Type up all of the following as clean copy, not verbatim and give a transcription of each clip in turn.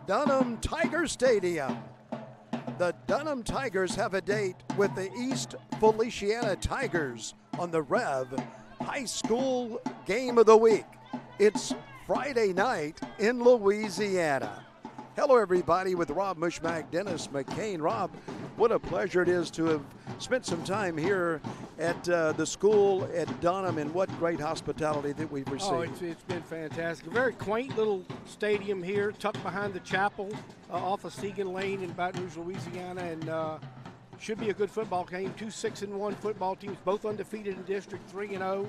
Dunham Tiger Stadium. The Dunham Tigers have a date with the East Feliciana Tigers on the REV High School Game of the Week. It's Friday night in Louisiana. Hello, everybody, with Rob Mushmack, Dennis McCain. Rob, what a pleasure it is to have spent some time here at the school at Dunham, and what great hospitality that we've received. Oh, it's been fantastic. A very quaint little stadium here, tucked behind the chapel off of Segan Lane in Baton Rouge, Louisiana, and should be a good football game. Two 6-1 football teams, both undefeated in district, 3-0.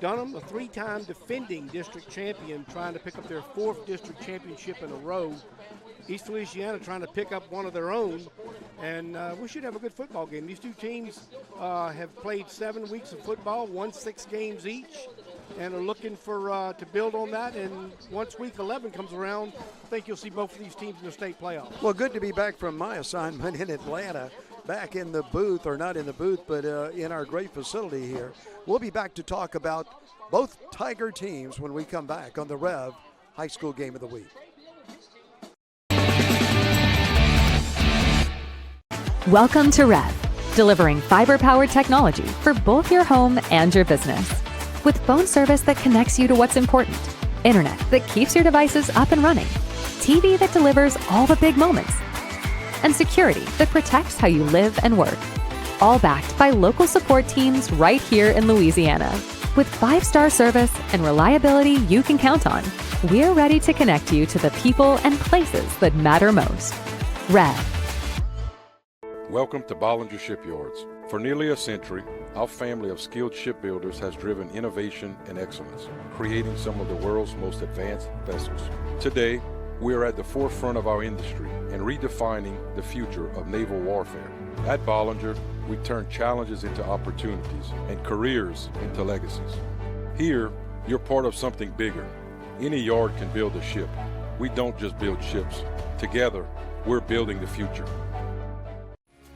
Dunham, a three-time defending district champion, trying to pick up their fourth district championship in a row. East Feliciana trying to pick up one of their own, and we should have a good football game. These two teams have played 7 weeks of football, won 6 games each, and are looking for to build on that. And once week 11 comes around, I think you'll see both of these teams in the state playoffs. Well, good to be back from my assignment in Atlanta, back in the booth, or not in the booth, but in our great facility here. We'll be back to talk about both Tiger teams when we come back on the REV High School Game of the Week. Welcome to REV, delivering fiber-powered technology for both your home and your business. With phone service that connects you to what's important, internet that keeps your devices up and running, TV that delivers all the big moments, and security that protects how you live and work. All backed by local support teams right here in Louisiana. With 5-star service and reliability you can count on, we're ready to connect you to the people and places that matter most. REV. Welcome to Bollinger Shipyards. For nearly a century, our family of skilled shipbuilders has driven innovation and excellence, creating some of the world's most advanced vessels. Today, we are at the forefront of our industry and redefining the future of naval warfare. At Bollinger, we turn challenges into opportunities and careers into legacies. Here, you're part of something bigger. Any yard can build a ship. We don't just build ships. Together, we're building the future.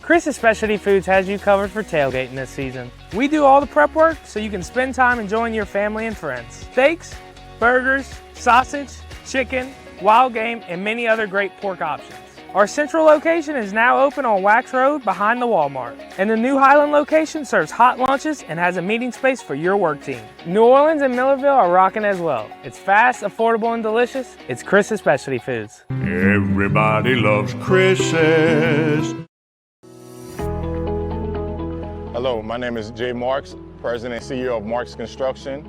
Chris's Specialty Foods has you covered for tailgating this season. We do all the prep work so you can spend time enjoying your family and friends. Steaks, burgers, sausage, chicken, wild game, and many other great pork options. Our central location is now open on Wax Road behind the Walmart. And the new Highland location serves hot lunches and has a meeting space for your work team. New Orleans and Millerville are rocking as well. It's fast, affordable, and delicious. It's Chris's Specialty Foods. Everybody loves Chris's. Hello, my name is Jay Marks, President and CEO of Marks Construction.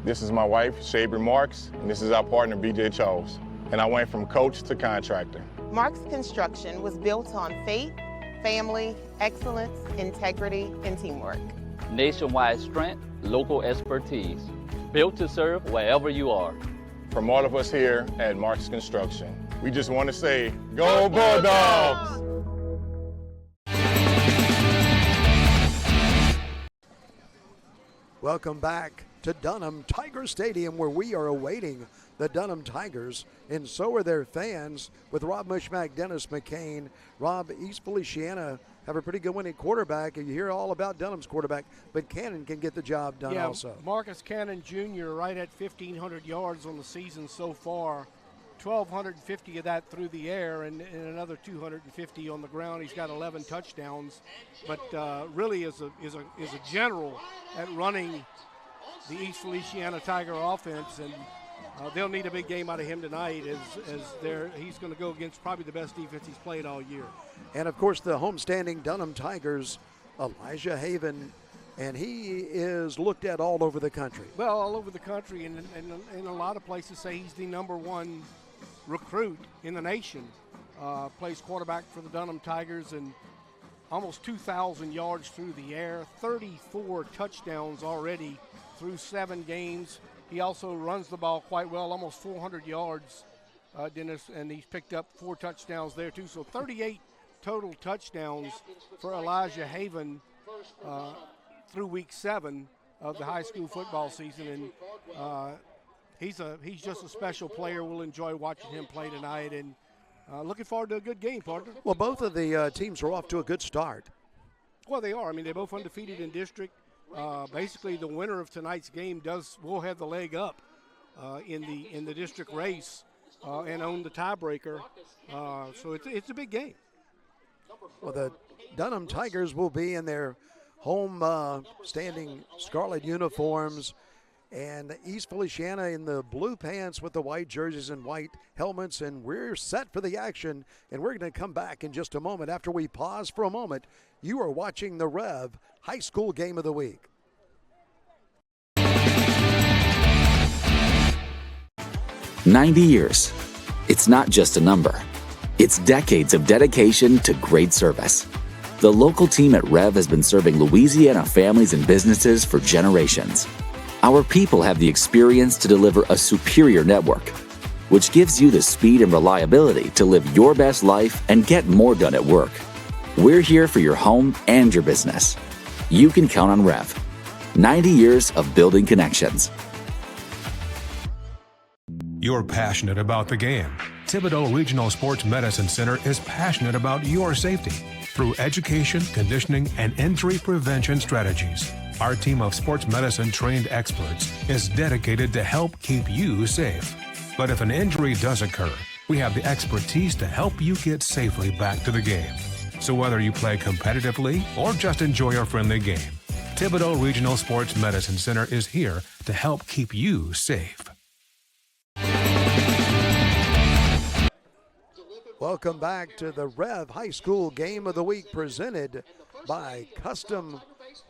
This is my wife, Shabry Marks, and this is our partner, BJ Charles. And I went from coach to contractor. Marks Construction was built on faith, family, excellence, integrity, and teamwork. Nationwide strength, local expertise. Built to serve wherever you are. From all of us here at Marks Construction, we just want to say, Go Bulldogs! Welcome back to Dunham Tiger Stadium, where we are awaiting the Dunham Tigers, and so are their fans. With Rob Mushmack, Dennis McCain. Rob, East Feliciana have a pretty good winning quarterback. You hear all about Dunham's quarterback, but Cannon can get the job done also. Marcus Cannon Jr. right at 1,500 yards on the season so far. 1,250 of that through the air, and another 250 on the ground. He's got 11 touchdowns, but really is a general at running the East Feliciana Tiger offense, and they'll need a big game out of him tonight as he's going to go against probably the best defense he's played all year. And, of course, the homestanding Dunham Tigers, Elijah Haven, and he is looked at all over the country. Well, all over the country, and a lot of places say he's the #1 recruit in the nation. Plays quarterback for the Dunham Tigers, and almost 2,000 yards through the air, 34 touchdowns already through 7 games. He also runs the ball quite well, almost 400 yards, Dennis, and he's picked up 4 touchdowns there too. So 38 total touchdowns for Elijah Haven through week 7 of the high school football season, and he's just a special player. We'll enjoy watching him play tonight, and looking forward to a good game, partner. Well, both of the teams are off to a good start. Well, they are. I mean, they're both undefeated in district. Basically, the winner of tonight's game will have the leg up in the district race. and own the tiebreaker. So it's a big game. Well, the Dunham Tigers will be in their home standing scarlet uniforms, and East Feliciana in the blue pants with the white jerseys and white helmets, and we're set for the action, and we're going to come back in just a moment. After we pause for a moment, you are watching the REV High School Game of the Week. "90 years. It's not just a number. It's decades of dedication to great service. The local team at REV has been serving Louisiana families and businesses for generations. Our people have the experience to deliver a superior network, which gives you the speed and reliability to live your best life and get more done at work. We're here for your home and your business. You can count on REV. 90 years of building connections." You're passionate about the game. Thibodaux Regional Sports Medicine Center is passionate about your safety through education, conditioning, and injury prevention strategies. Our team of sports medicine trained experts is dedicated to help keep you safe. But if an injury does occur, we have the expertise to help you get safely back to the game. So whether you play competitively or just enjoy a friendly game, Thibodaux Regional Sports Medicine Center is here to help keep you safe. Welcome back to the REV High School Game of the Week, presented by Custom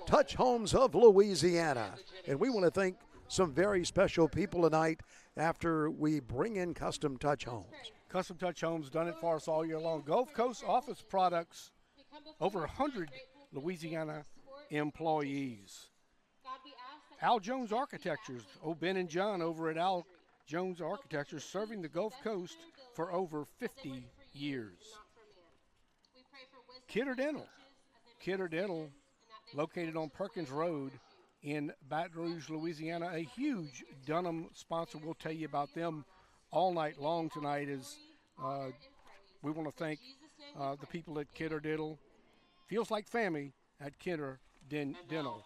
Touch Homes of Louisiana. And we want to thank some very special people tonight after we bring in Custom Touch Homes. Custom Touch Homes done it for us all year long. Gulf Coast Office Products, over 100 Louisiana employees. Al Jones Architectures, Ben and John over at Al Jones Architecture, serving the Gulf Coast for over 50 years. Kidder Dental, located on Perkins Road in Baton Rouge, Louisiana, a huge Dunham sponsor. We'll tell you about them all night long tonight. We want to thank the people at Kidder Dental. Feels like family at Kidder Dental.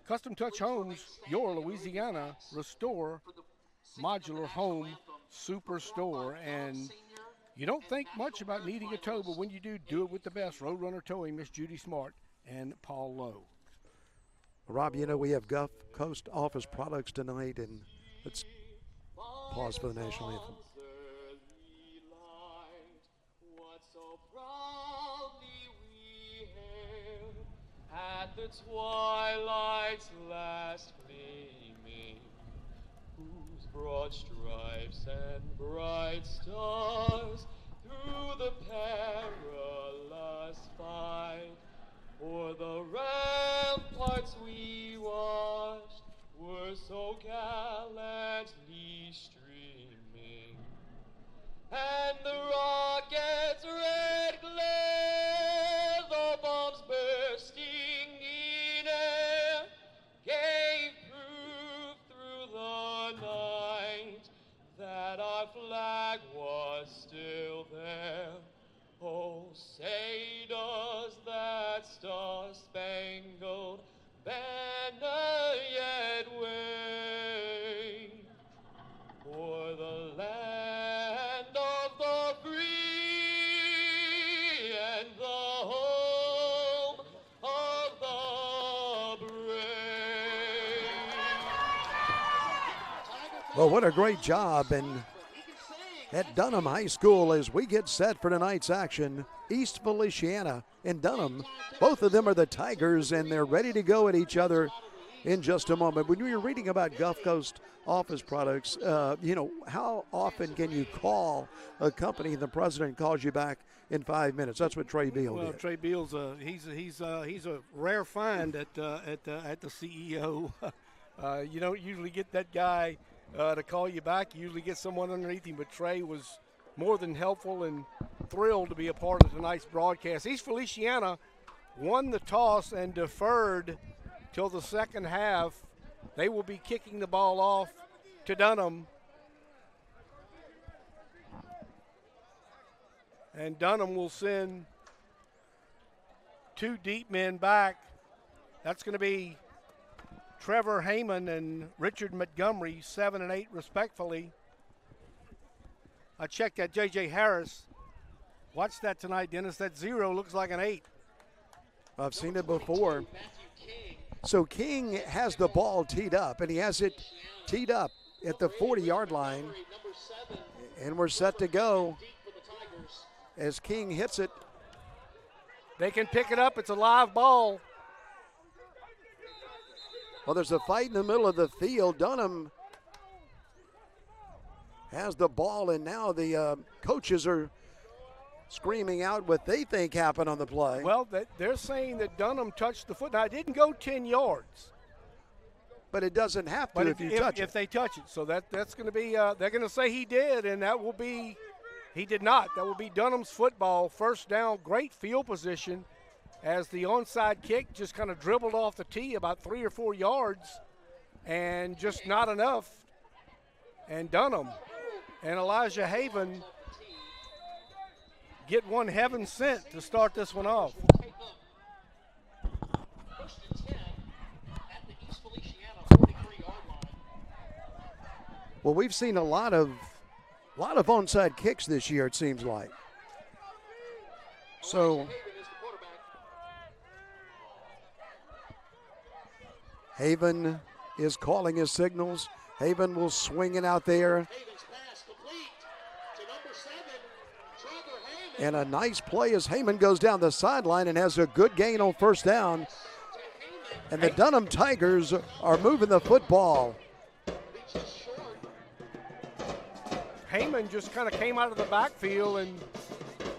Custom Touch Homes, your Louisiana Restore Modular Home Superstore. And you don't think much about needing a tow, but when you do, do it with the best. Roadrunner Towing, Miss Judy Smart and Paul Lowe. Rob, you know we have Gulf Coast Office Products tonight, and let's pause for the national anthem. At the twilight's last gleaming, whose broad stripes and bright stars through the perilous fight o'er the ramparts we watched were so gallantly streaming, and the rocket's red glare, the bombs bursting in air, gave proof through the night that our flag was still there. Oh, say does that star-spangled banner yet wave for the land of the free and the home of the brave. Well, what a great job. And at Dunham High School, as we get set for tonight's action, East Feliciana and Dunham, both of them are the Tigers, and they're ready to go at each other in just a moment. When you're reading about Gulf Coast Office Products, how often can you call a company and the president calls you back in 5 minutes? That's what Trey Beal did. Trey Beal's he's a rare find at the CEO. You don't usually get that guy to call you back. You usually get someone underneath him, but Trey was more than helpful and thrilled to be a part of tonight's broadcast. East Feliciana won the toss and deferred till the second half. They will be kicking the ball off to Dunham. And Dunham will send two deep men back. That's going to be Trevor Heyman and Richard Montgomery, 7 and 8 respectfully. I checked that J.J. Harris. Watch that tonight, Dennis. That 0 looks like an 8. I've seen it before. So King has the ball teed up, and he has it teed up at the 40-yard line. And we're set to go as King hits it. They can pick it up. It's a live ball. Well, there's a fight in the middle of the field. Dunham has the ball, and now the coaches are screaming out what they think happened on the play. Well, they're saying that Dunham touched the foot. Now, it didn't go 10 yards. But it doesn't have to But if you touch it. If they touch it. So that's going to be, they're going to say he did, and that will be, he did not. That will be Dunham's football. First down, great field position as the onside kick just kind of dribbled off the tee about 3 or 4 yards and just not enough. And Dunham and Elijah Haven get one heaven sent to start this one off. Well, we've seen a lot of onside kicks this year, it seems like. So Haven is calling his signals. Haven will swing it out there. And a nice play as Heyman goes down the sideline and has a good gain on first down. And the Dunham Tigers are moving the football. Heyman just kind of came out of the backfield and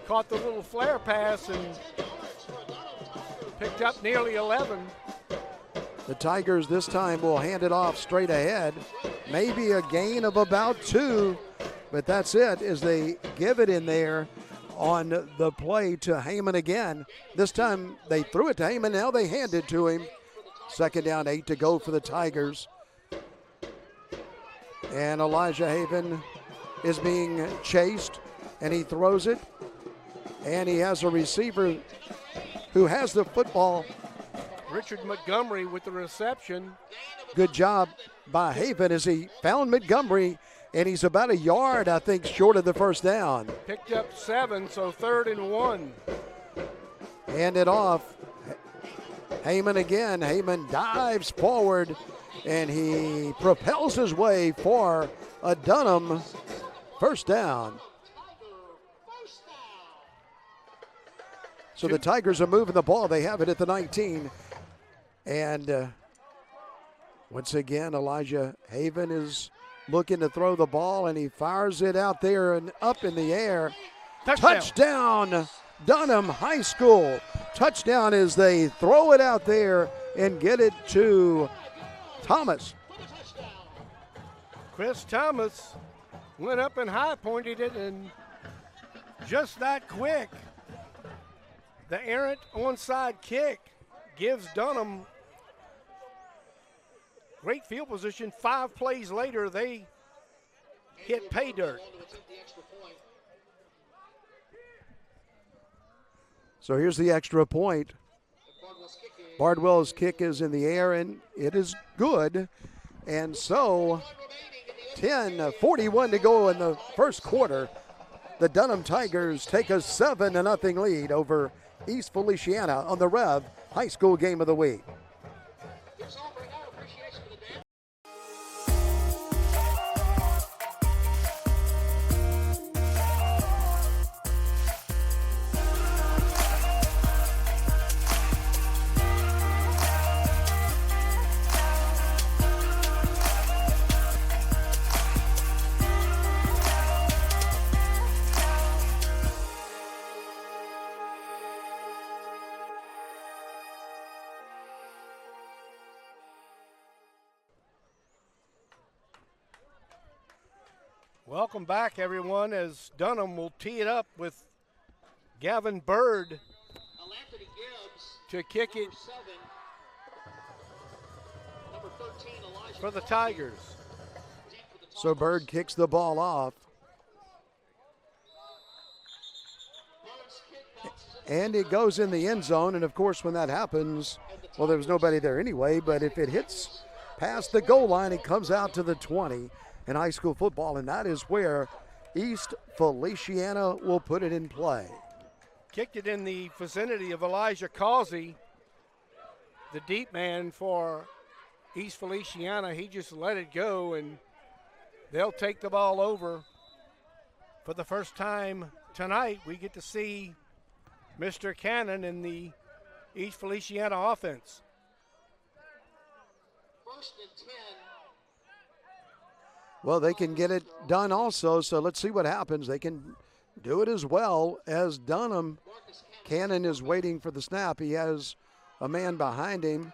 caught the little flare pass and picked up nearly 11. The Tigers this time will hand it off straight ahead. Maybe a gain of about 2, but that's it as they give it in there on the play to Heyman again. This time they threw it to Heyman, now they hand it to him. Second down, 8 to go for the Tigers. And Elijah Haven is being chased, and he throws it. And he has a receiver who has the football. Richard Montgomery with the reception. Good job by Haven as he found Montgomery, and he's about a yard, I think, short of the first down. Picked up 7, so 3rd and 1. Hand it off. Heyman again. Heyman dives forward, and he propels his way for a Dunham first down. So the Tigers are moving the ball. They have it at the 19. And once again, Elijah Haven is looking to throw the ball, and he fires it out there and up in the air. Touchdown, Dunham High School. Touchdown as they throw it out there and get it to Thomas. Chris Thomas went up and high-pointed it, and just that quick, the errant onside kick gives Dunham great field position. 5 plays later, they hit pay dirt. So here's the extra point. Bardwell's kick is in the air, and it is good. And so 10:41 to go in the first quarter. The Dunham Tigers take a 7-0 lead over East Feliciana on the REV High School Game of the Week. Welcome back, everyone, as Dunham will tee it up with Gavin Bird to kick it for the Tigers. So Bird kicks the ball off. And it goes in the end zone, and of course when that happens, well, there was nobody there anyway, but if it hits past the goal line, it comes out to the 20 in high school football, and that is where East Feliciana will put it in play. Kicked it in the vicinity of Elijah Causey, the deep man for East Feliciana. He just let it go, and they'll take the ball over. For the first time tonight, we get to see Mr. Cannon in the East Feliciana offense. First and 10. Well, they can get it done also, so let's see what happens. They can do it as well as Dunham. Cannon is waiting for the snap. He has a man behind him,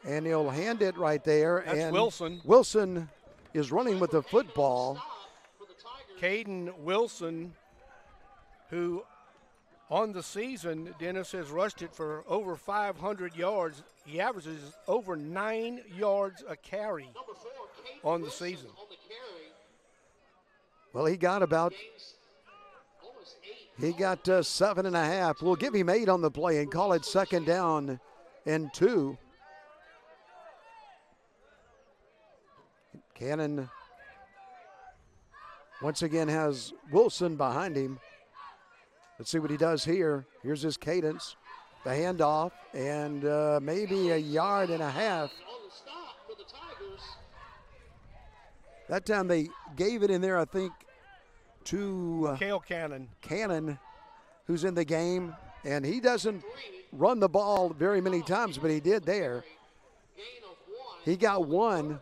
and he'll hand it right there. That's and Wilson. Wilson is running with the football. Caden Wilson, who on the season, Dennis, has rushed it for over 500 yards. He averages over 9 yards a carry on the season. Well, he got 7.5. We'll give him 8 on the play and call it 2nd down and 2. Cannon once again has Wilson behind him. Let's see what he does here. Here's his cadence. The handoff, and maybe 1.5 yards. That time they gave it in there, I think, to Cale Cannon. Cannon, who's in the game, and he doesn't run the ball very many times, but he did there. He got 1.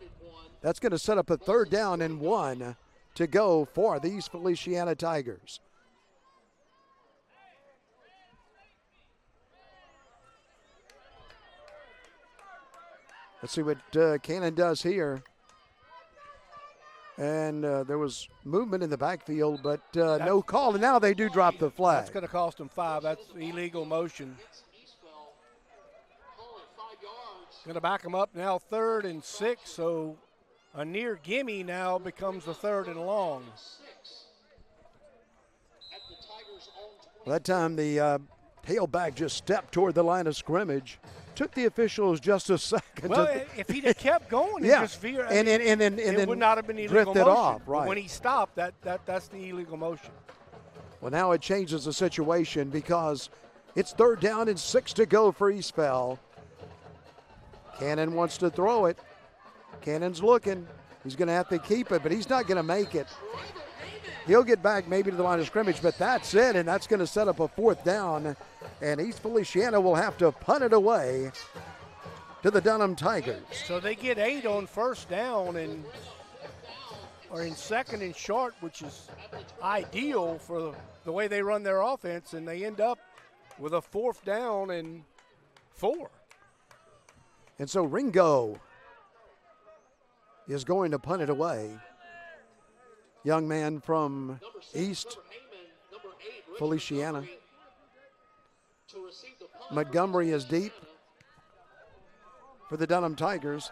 That's going to set up a 3rd down and 1 to go for the East Feliciana Tigers. Let's see what Cannon does here. And there was movement in the backfield, but no call. And now they do drop the flag. That's going to cost them 5. That's illegal motion. Going to back them up now, 3rd and 6. So a near gimme now becomes the 3rd and long. That time the tailback just stepped toward the line of scrimmage. Took the officials just a second. Well, if he'd have kept going, yeah, just veered, and it would not have been illegal drifted motion. off. Right. But when he stopped, that's the illegal motion. Well, now it changes the situation because it's 3rd down and 6 to go for East Fel. Cannon wants to throw it. Cannon's looking. He's going to have to keep it, but he's not going to make it. He'll get back maybe to the line of scrimmage, but that's it, and that's going to set up a 4th down. And East Feliciana will have to punt it away to the Dunham Tigers. So they get 8 on 1st down or in 2nd and short, which is ideal for the way they run their offense, and they end up with a 4th down and 4. And so Ringo is going to punt it away. Young man from East Feliciana. Montgomery is deep for the Dunham Tigers.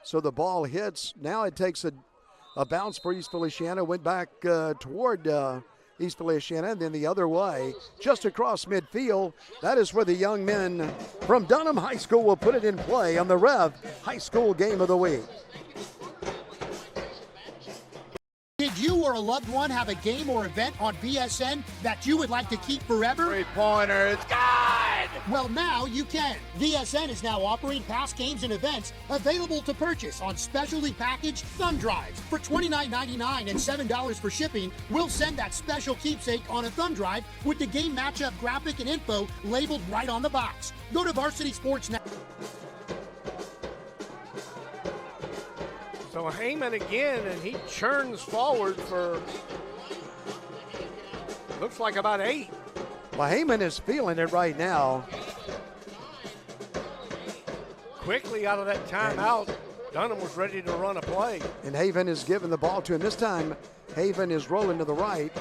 So the ball hits. Now it takes a bounce for East Feliciana. Went back toward East Feliciana, and then the other way, just across midfield. That is where the young men from Dunham High School will put it in play on the REV High School Game of the Week. Did you or a loved one have a game or event on BSN that you would like to keep forever? 3-pointer, it's good! Well, now you can. BSN is now offering past games and events available to purchase on specially packaged thumb drives. For $29.99 and $7 for shipping, we'll send that special keepsake on a thumb drive with the game matchup graphic and info labeled right on the box. Go to Varsity Sports now. So Heyman again, and he churns forward for, looks like about 8. Well, Heyman is feeling it right now. Quickly out of that timeout, Dunham was ready to run a play. And Haven is giving the ball to him. This time, Haven is rolling to the right.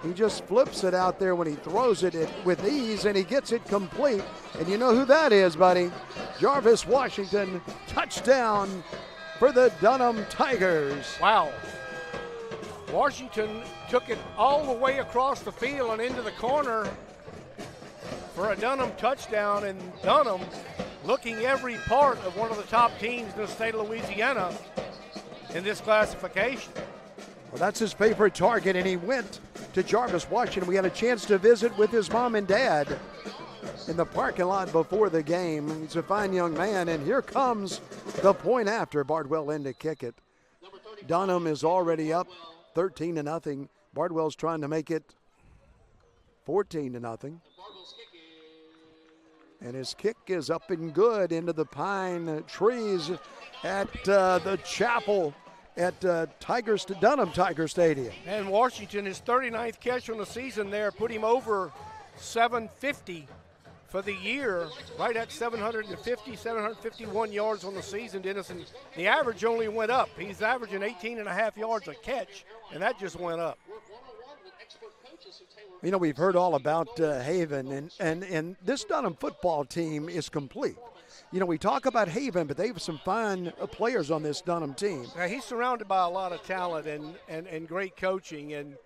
He just flips it out there when he throws it with ease, and he gets it complete. And you know who that is, buddy? Jarvis Washington, touchdown for the Dunham Tigers. Wow. Washington took it all the way across the field and into the corner for a Dunham touchdown, and Dunham looking every part of one of the top teams in the state of Louisiana. in this classification. Well, that's his favorite target, and he went to Jarvis, Washington. We had a chance to visit with his mom and dad in the parking lot before the game. He's a fine young man, and here comes the point after. Bardwell in to kick it. Dunham is already up 13-0. Bardwell's trying to make it 14-0. And his kick is up and good into the pine trees at the chapel at Dunham Tiger Stadium. And Washington, his 39th catch on the season there, put him over 750 for the year, right at 751 yards on the season, Dennis. And the average only went up. He's averaging 18.5 yards a catch, and that just went up. You know, we've heard all about Haven, and this Dunham football team is complete. You know, we talk about Haven, but they have some fine players on this Dunham team. Now, he's surrounded by a lot of talent and great coaching, and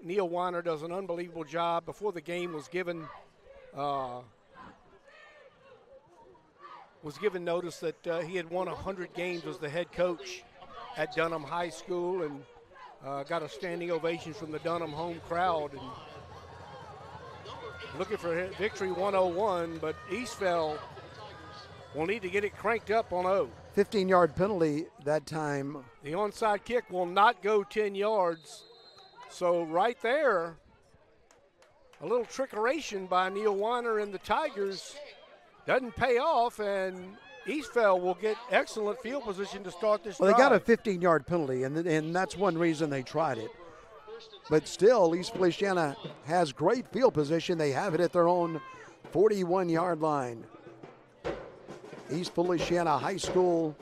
Neil Weiner does an unbelievable job. Before the game was given notice that he had won 100 games as the head coach at Dunham High School, and got a standing ovation from the Dunham home crowd. And looking for victory 101, but Eastvale will need to get it cranked up on 0. 15-yard penalty that time. The onside kick will not go 10 yards. So right there, a little trickeration by Neil Weiner and the Tigers doesn't pay off, and Eastvale will get excellent field position to start this drive. Well, they got a 15-yard penalty, and that's one reason they tried it. But still, East Feliciana has great field position. They have it at their own 41-yard line. East Feliciana High School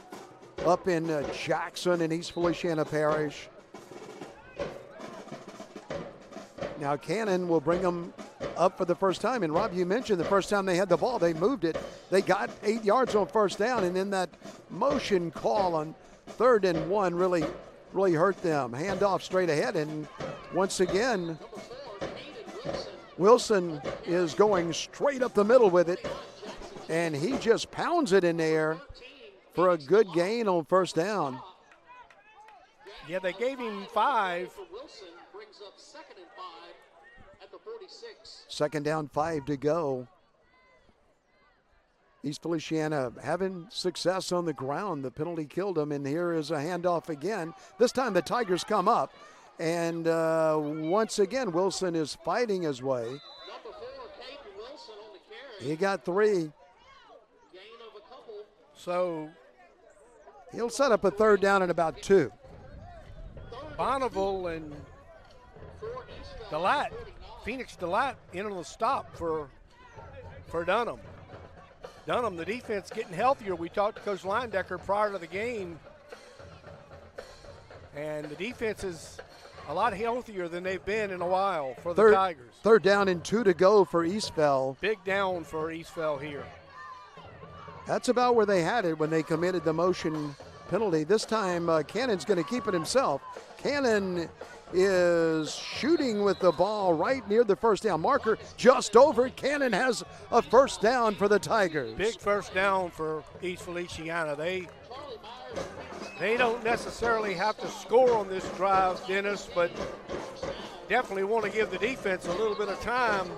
up in Jackson in East Feliciana Parish. Now Cannon will bring them up for the first time. And Rob, you mentioned the first time they had the ball, they moved it. They got 8 yards on first down, and then that motion call on 3rd and 1 really hurt them. Handoff straight ahead, and once again, Wilson is going straight up the middle with it, and he just pounds it in there for a good gain on first down. Yeah, they gave him 5. Second down, 5 to go. East Feliciana having success on the ground. The penalty killed them, and here is a handoff again. This time the Tigers come up, and once again Wilson is fighting his way. He got 3. So he'll set up a 3rd down and about 2. Bonneville and Delat, Phoenix Delat in on the stop for Dunham. Dunham, the defense getting healthier. We talked to Coach Leindecker prior to the game, and the defense is a lot healthier than they've been in a while for the Tigers. 3rd down and 2 to go for Eastvale. Big down for Eastvale here. That's about where they had it when they committed the motion penalty. This time Cannon's going to keep it himself. Cannon is shooting with the ball right near the first down marker, just over. Cannon has a first down for the Tigers. Big first down for East Feliciana. They don't necessarily have to score on this drive, Dennis, but definitely want to give the defense a little bit of time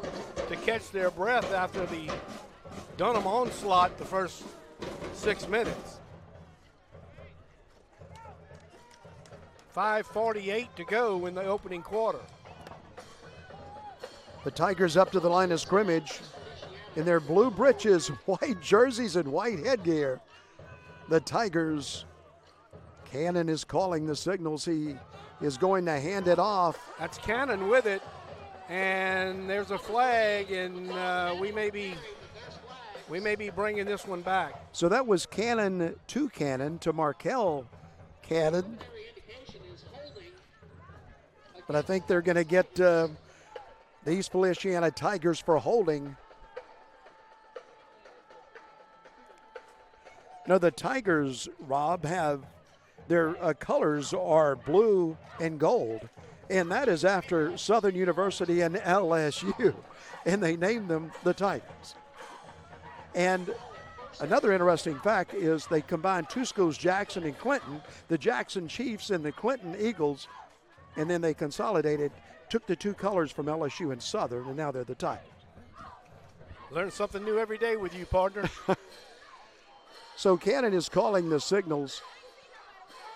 to catch their breath after the Dunham onslaught the first 6 minutes. 5:48 to go in the opening quarter. The Tigers up to the line of scrimmage in their blue breeches, white jerseys, and white headgear. The Tigers, Cannon is calling the signals. He is going to hand it off. That's Cannon with it, and there's a flag, and we may be bringing this one back. So that was Cannon to Markel Cannon. But I think they're going to get the East Feliciana Tigers for holding. No, the Tigers, Rob, have their colors are blue and gold. And that is after Southern University and LSU. And they named them the Tigers. And Another interesting fact is they combined two schools, Jackson and Clinton, the Jackson Chiefs and the Clinton Eagles, and then they consolidated, took the two colors from LSU and Southern, and now they're the Tigers. Learn something new every day with you, partner. So Cannon is calling the signals,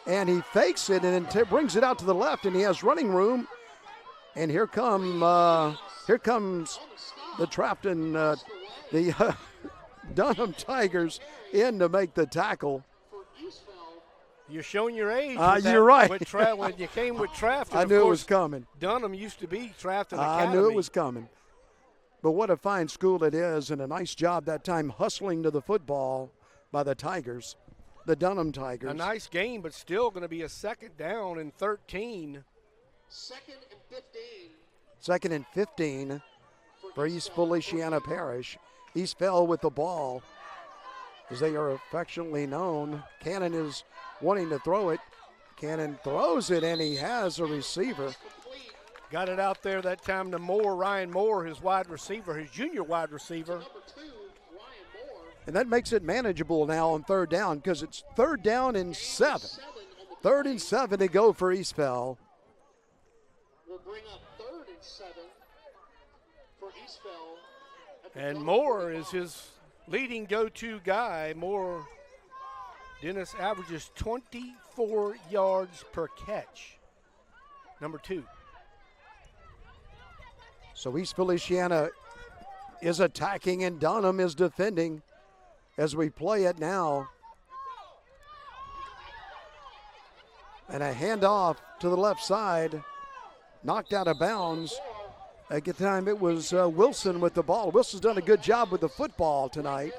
and he fakes it and then brings it out to the left, and he has running room. And here comes the Trafton, the Dunham Tigers in to make the tackle. You're showing your age. You're right. When you came with Trafton, I knew it was coming. Dunham used to be Trafton Academy. I knew it was coming. But what a fine school it is, and a nice job that time hustling to the football by the Tigers, the Dunham Tigers. A nice game, but still going to be a second down and 13. Second and 15 for East Feliciana Parish. East Fell with the ball, as they are affectionately known. Cannon is wanting to throw it. Cannon throws it, and he has a receiver. Got it out there that time to Moore, Ryan Moore, his wide receiver, his junior wide receiver. And that makes it manageable now on third down, because it's 3rd down and 7. 3rd and 7 to go for East Fell. We'll bring up 3rd and 7 for East Fell. And Moore is his leading go-to guy. Moore, Dennis, averages 24 yards per catch. Number 2. So East Feliciana is attacking and Dunham is defending as we play it now. And a handoff to the left side, knocked out of bounds. At the time it was Wilson with the ball. Wilson's done a good job with the football tonight.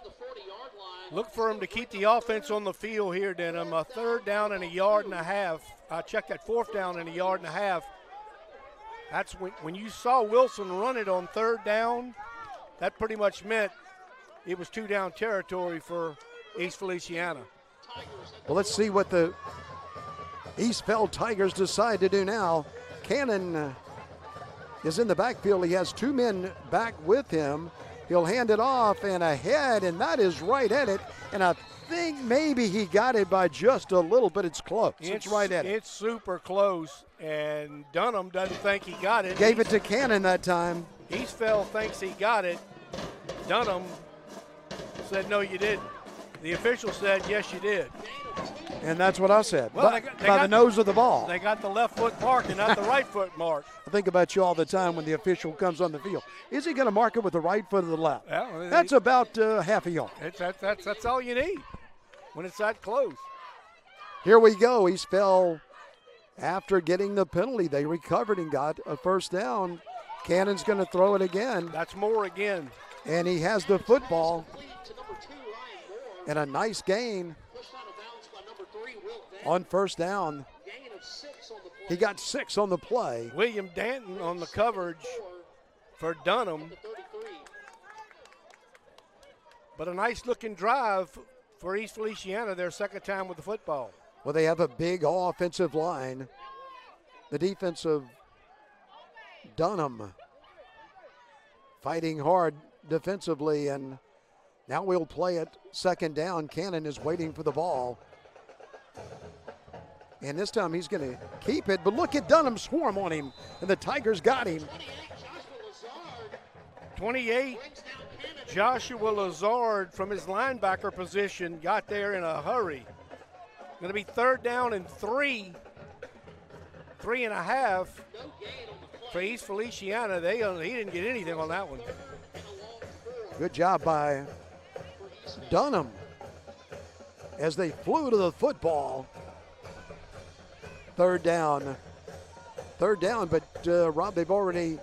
Look for him to keep the offense on the field here, Denham. A 3rd down and a yard and a half. Check that 4th down and a yard and a half. That's when you saw Wilson run it on 3rd down, that pretty much meant it was 2-down territory for East Feliciana. Well, let's see what the East Fell Tigers decide to do now. Cannon is in the backfield. He has 2 men back with him. He'll hand it off and ahead, and that is right at it. And I think maybe he got it by just a little, but it's close. It's right at it. It's super close, and Dunham doesn't think he got it. Gave it to Cannon that time. East Fell thinks he got it. Dunham said, no, you didn't. The official said, yes, you did. And that's what I said, well, by the nose of the ball. They got the left foot mark and not the right foot mark. I think about you all the time when the official comes on the field. Is he going to mark it with the right foot or the left? Yeah, that's about half a yard. That's all you need when it's that close. Here we go. East Fell, after getting the penalty, they recovered and got a 1st down. Cannon's going to throw it again. That's Moore again. And he has the football. And a nice gain on 1st down. He got 6 on the play. William Danton on the coverage for Dunham. But a nice looking drive for East Feliciana, their 2nd time with the football. Well, they have a big offensive line. The defense of Dunham fighting hard defensively, and now we'll play it 2nd down. Cannon is waiting for the ball. And this time he's going to keep it, but look at Dunham swarm on him, and the Tigers got him. 28, Joshua Lazard from his linebacker position got there in a hurry. Going to be 3rd down and 3, 3.5 for East Feliciana. He didn't get anything on that one. Good job by Dunham as they flew to the football. 3rd down, but Rob, they've already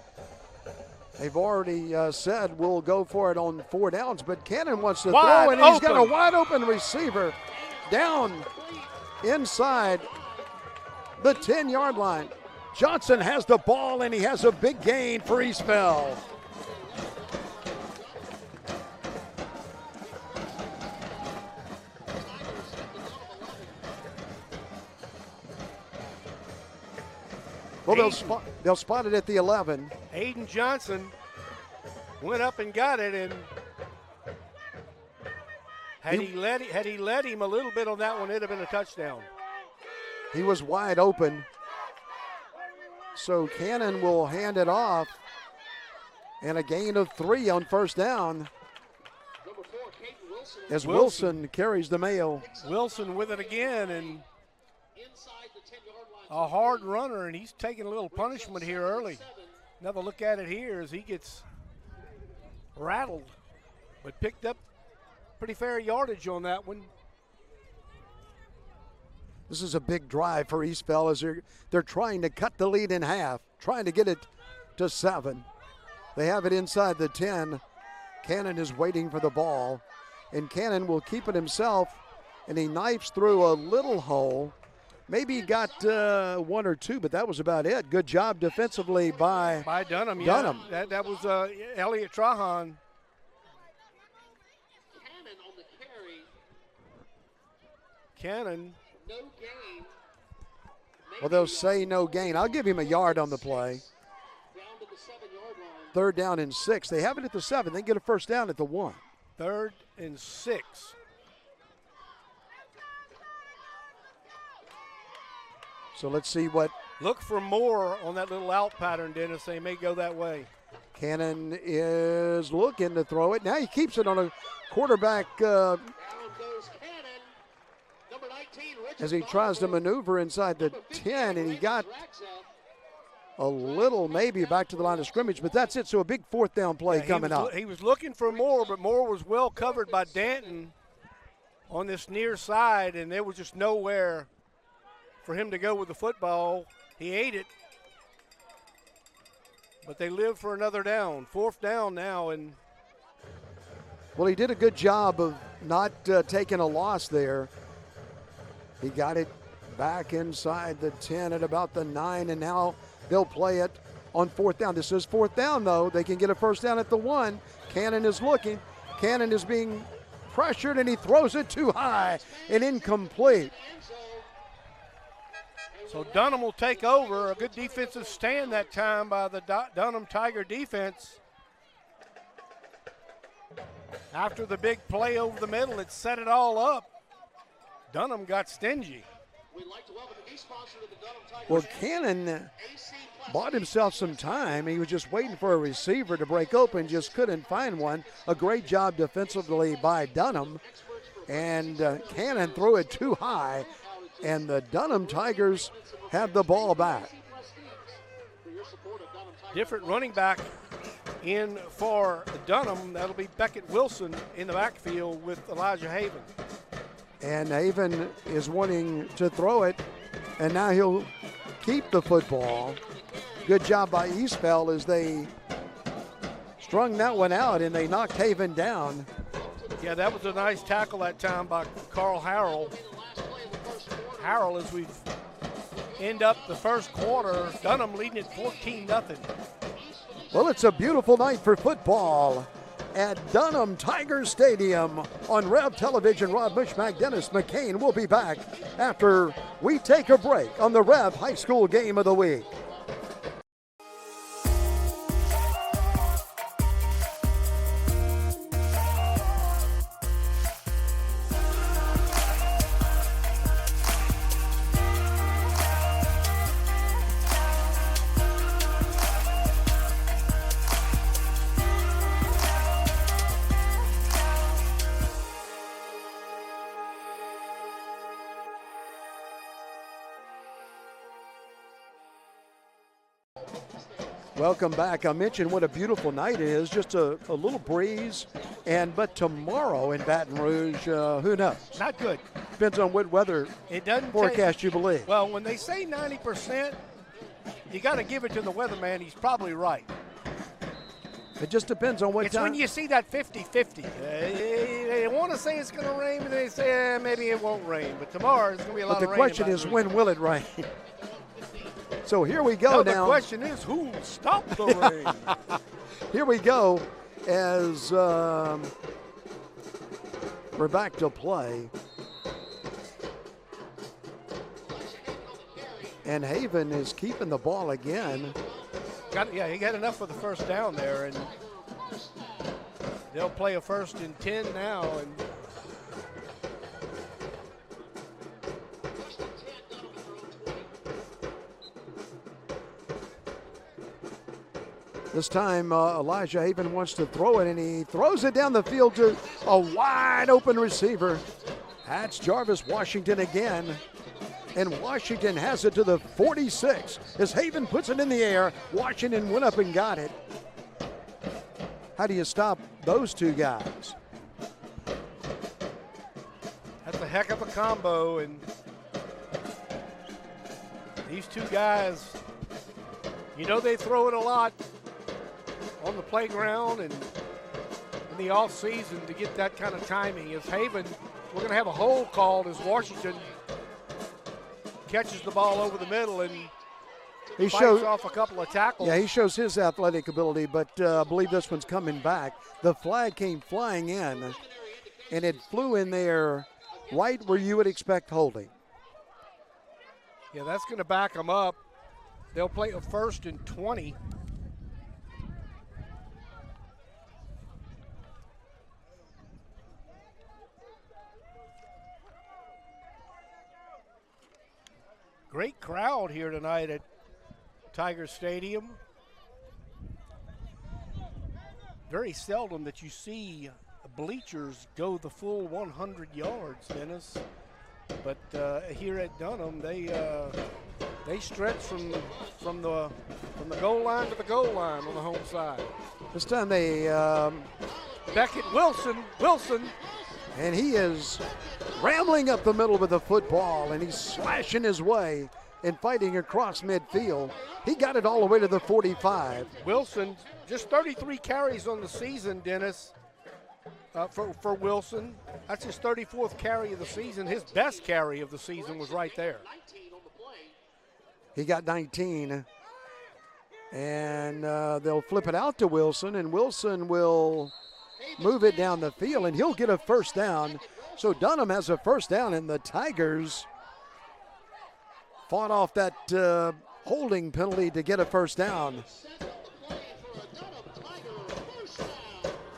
said we'll go for it on 4 downs, but Cannon wants to throw, and he's got a wide open receiver down inside the 10-yard line. Johnson has the ball, and he has a big gain for East Fell. Well, they'll spot it at the 11. Aiden Johnson went up and got it and Had he let him a little bit on that one, it'd have been a touchdown. He was wide open. So Cannon will hand it off. And a gain of 3 on first down. As Wilson carries the mail. Wilson with it again, and a hard runner, and he's taking a little punishment here early. Another look at it here as he gets rattled, but picked up pretty fair yardage on that one. This is a big drive for Eastvale as they're trying to cut the lead in half, trying to get it to 7. They have it inside the 10. Cannon is waiting for the ball, and Cannon will keep it himself, and he knifes through a little hole. Maybe he got 1 or 2, but that was about it. Good job defensively by Dunham. Dunham. Yeah. That was Elliott Trahan. Cannon on the carry. Cannon. No gain. Well, they'll say no gain. I'll give him a yard on the play. Down to the 7-yard line. 3rd down and 6. They have it at the 7. They get a first down at the 1. 3rd and 6. So let's see what. Look for more on that little out pattern, Dennis. They may go that way. Cannon is looking to throw it. Now he keeps it on a quarterback Down goes Cannon. Number 19, as he tries to maneuver inside the 10, and he got a little maybe back to the line of scrimmage, but that's it. So a big 4th down play coming up. He was looking for Moore, but Moore was well covered by Danton on this near side, and there was just nowhere for him to go with the football. He ate it, but they live for another down. 4th down now, and well, he did a good job of not taking a loss there. He got it back inside the 10 at about the 9, and now they'll play it on 4th down. This is 4th down, though. They can get a first down at the 1. Cannon is looking. Cannon is being pressured, and he throws it too high and incomplete. So Dunham will take over. A good defensive stand that time by the Dunham Tiger defense. After the big play over the middle, it set it all up. Dunham got stingy. We'd like to welcome the new sponsor of the Dunham Tigers. Well, Cannon bought himself some time. He was just waiting for a receiver to break open, just couldn't find one. A great job defensively by Dunham. And Cannon threw it too high, and the Dunham Tigers have the ball back. Different running back in for Dunham. That'll be Beckett Wilson in the backfield with Elijah Haven. And Haven is wanting to throw it, and now he'll keep the football. Good job by Eastvale as they strung that one out, and they knocked Haven down. Yeah, that was a nice tackle that time by Carl Harrell. Harrell, as we end up the first quarter, Dunham leading it 14-0. Well, it's a beautiful night for football at Dunham Tiger Stadium. On REV Television, Rob Bushmack, Dennis McCain will be back after we take a break on the REV High School Game of the Week. Welcome back. I mentioned what a beautiful night it is, just a little breeze, but tomorrow in Baton Rouge, who knows? Not good. Depends on what weather forecast you believe. Well, when they say 90%, you got to give it to the weatherman. He's probably right. It just depends on what it's time. When you see that 50-50. They want to say it's going to rain, and they say maybe it won't rain. But tomorrow it's going to be a lot of rain. But the question is, when will it rain? So here we go now. The question is, who will stop the rain? Here we go as we're back to play. And Haven is keeping the ball again. He got enough for the first down there, and they'll play a 1st and 10 now. And This time, Elijah Haven wants to throw it, and he throws it down the field to a wide open receiver. That's Jarvis Washington again. And Washington has it to the 46. As Haven puts it in the air, Washington went up and got it. How do you stop those two guys? That's a heck of a combo, and these two guys, you know, they throw it a lot on the playground and in the off season to get that kind of timing. As Haven, we're going to have a hold called as Washington catches the ball over the middle and he fights off a couple of tackles. Yeah, he shows his athletic ability, but I believe this one's coming back. The flag came flying in, and it flew in there right where you would expect holding. Yeah, that's going to back them up. They'll play a 1st and 20. Great crowd here tonight at Tiger Stadium. Very seldom that you see bleachers go the full 100 yards, Dennis. But here at Dunham, they stretch from the goal line to the goal line on the home side. This time they Beckett Wilson, and he is rambling up the middle with the football, and he's slashing his way and fighting across midfield. He got it all the way to the 45. Wilson, just 33 carries on the season, Dennis, for Wilson. That's his 34th carry of the season. His best carry of the season was right there. He got 19, and they'll flip it out to Wilson, and Wilson will move it down the field, and he'll get a first down. So Dunham has a first down, and the Tigers fought off that holding penalty to get a first down.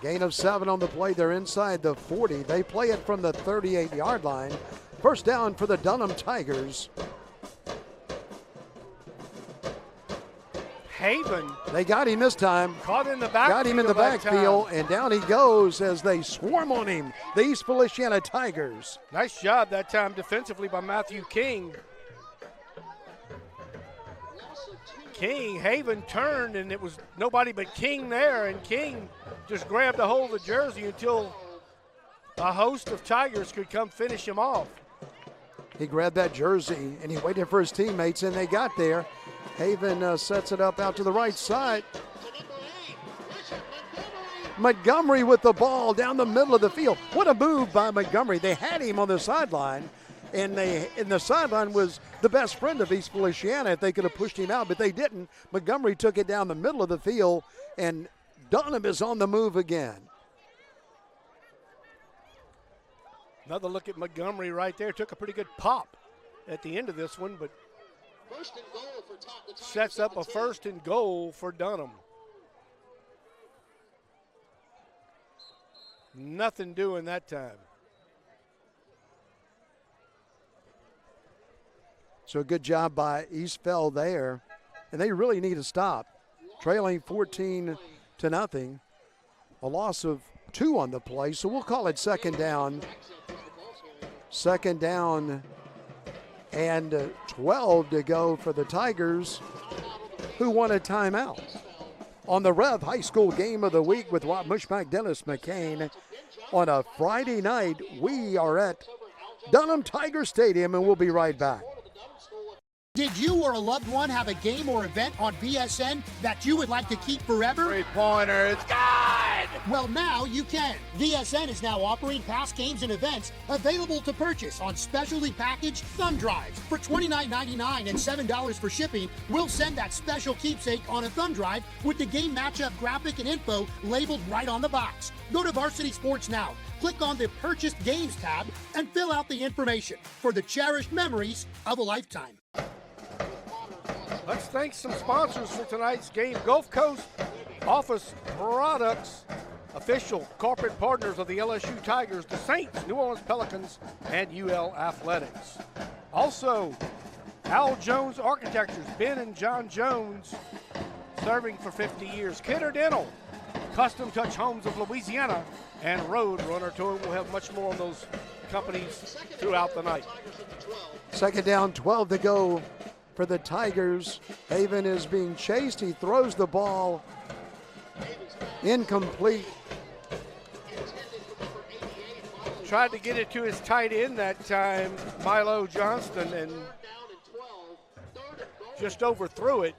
Gain of 7 on the play. They're inside the 40. They play it from the 38-yard line. First down for the Dunham Tigers. Haven. They got him this time. Caught in the backfield. Got him in the backfield, and down he goes as they swarm on him. The East Feliciana Tigers. Nice job that time defensively by Matthew King. Haven turned, and it was nobody but King there, and King just grabbed a hold of the jersey until a host of Tigers could come finish him off. He grabbed that jersey, and he waited for his teammates, and they got there. Haven sets it up out to the right side. Montgomery with the ball down the middle of the field. What a move by Montgomery. They had him on the sideline, and the sideline was the best friend of East Feliciana if they could have pushed him out, but they didn't. Montgomery took it down the middle of the field, and Dunham is on the move again. Another look at Montgomery right there. Took a pretty good pop at the end of this one, but sets up a 1st and goal for Dunham. Nothing doing that time. So a good job by East Fel there, and they really need to stop. Trailing 14-0, a loss of 2 on the play, so we'll call it second down. Second down and 12 to go for the Tigers, who won a timeout. On the REV High School Game of the Week with Rob Mushback, Dennis McCain. On a Friday night, we are at Dunham Tiger Stadium, and we'll be right back. Did you or a loved one have a game or event on BSN that you would like to keep forever? Three-pointer, it's good! Well, now you can. BSN is now offering past games and events available to purchase on specially packaged thumb drives. For $29.99 and $7 for shipping, we'll send that special keepsake on a thumb drive with the game matchup graphic and info labeled right on the box. Go to Varsity Sports now, click on the Purchased Games tab, and fill out the information for the cherished memories of a lifetime. Let's thank some sponsors for tonight's game. Gulf Coast Office Products, official corporate partners of the LSU Tigers, the Saints, New Orleans Pelicans, and UL Athletics. Also, Al Jones Architectures, Ben and John Jones, serving for 50 years. Kidder Dental, Custom Touch Homes of Louisiana, and Road Runner Towing. We'll have much more on those companies throughout the night. Second down, 12 to go for the Tigers. Haven is being chased. He throws the ball incomplete. Tried to get it to his tight end that time, Milo Johnston, and just overthrew it.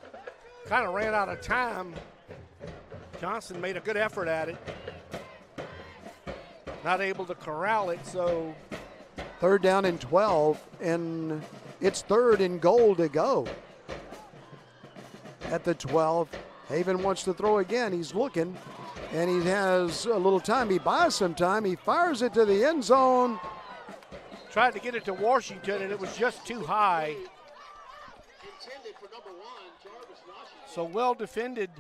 Kind of ran out of time. Johnson made a good effort at it. Not able to corral it, so. Third down and 12, and it's third and goal to go. At the 12, Haven wants to throw again. He's looking, and he has a little time. He buys some time. He fires it to the end zone. Tried to get it to Washington, and it was just too high. So well defended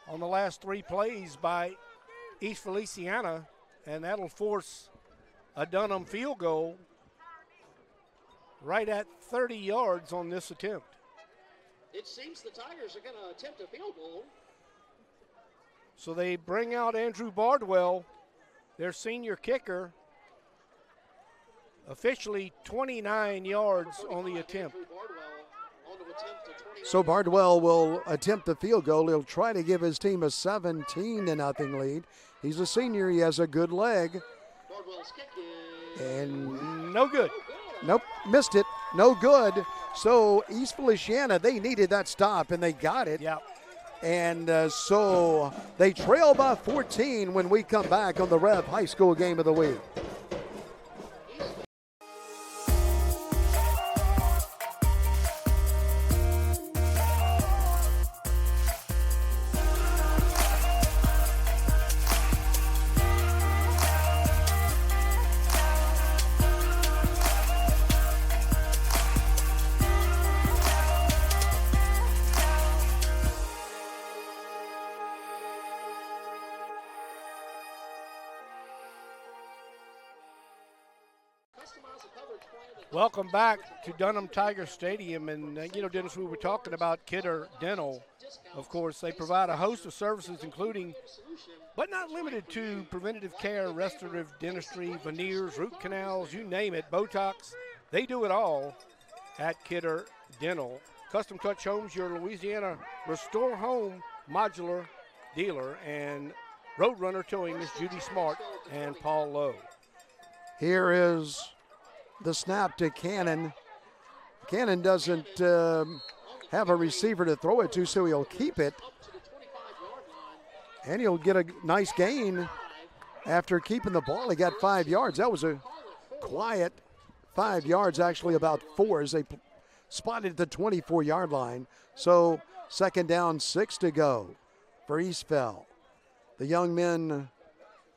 on the last 3 plays by East Feliciana, and that'll force a Dunham field goal right at 30 yards on this attempt. It seems the Tigers are going to attempt a field goal. So they bring out Andrew Bardwell, their senior kicker, officially 29 yards on the attempt. So Bardwell will attempt the field goal. He'll try to give his team a 17-0 lead. He's a senior. He has a good leg. And no good. Nope, missed it. No good. So East Feliciana, they needed that stop, and they got it. Yep. And so they trail by 14 when we come back on the REV High School Game of the Week. Welcome back to Dunham Tiger Stadium. And, Dennis, we were talking about Kidder Dental. Of course, they provide a host of services, including, but not limited to, preventative care, restorative dentistry, veneers, root canals, you name it, Botox. They do it all at Kidder Dental. Custom Touch Homes, your Louisiana Restore Home modular dealer, and Roadrunner Towing, Miss Judy Smart and Paul Lowe. Here is the snap to Cannon. Cannon doesn't have a receiver to throw it to, so he'll keep it. And he'll get a nice gain after keeping the ball. He got 5 yards. That was a quiet 5 yards, actually about 4, as they spotted at the 24-yard line. So second down, 6 to go for East Fel. The young men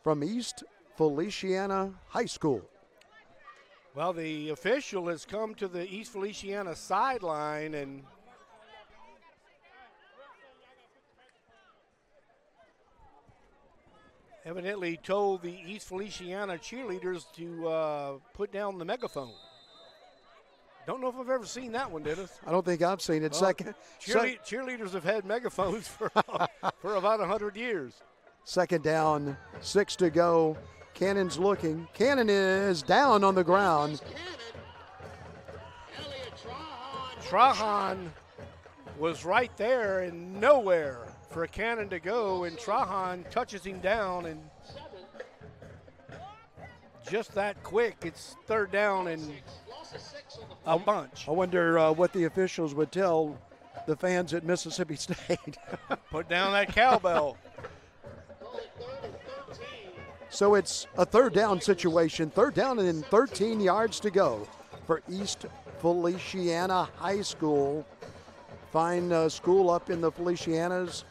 from East Feliciana High School. Well, the official has come to the East Feliciana sideline and evidently told the East Feliciana cheerleaders to put down the megaphone. Don't know if I've ever seen that one, Dennis. I don't think I've seen it. Cheerleaders have had megaphones for about 100 years. Second down, 6 to go. Cannon's looking. Cannon is down on the ground. Trahan was right there and nowhere for Cannon to go, and Trahan touches him down, and just that quick, it's third down and a bunch. I wonder what the officials would tell the fans at Mississippi State. Put down that cowbell. So it's a third down situation. Third down and 13 yards to go for East Feliciana High School. Fine school up in the Felicianas.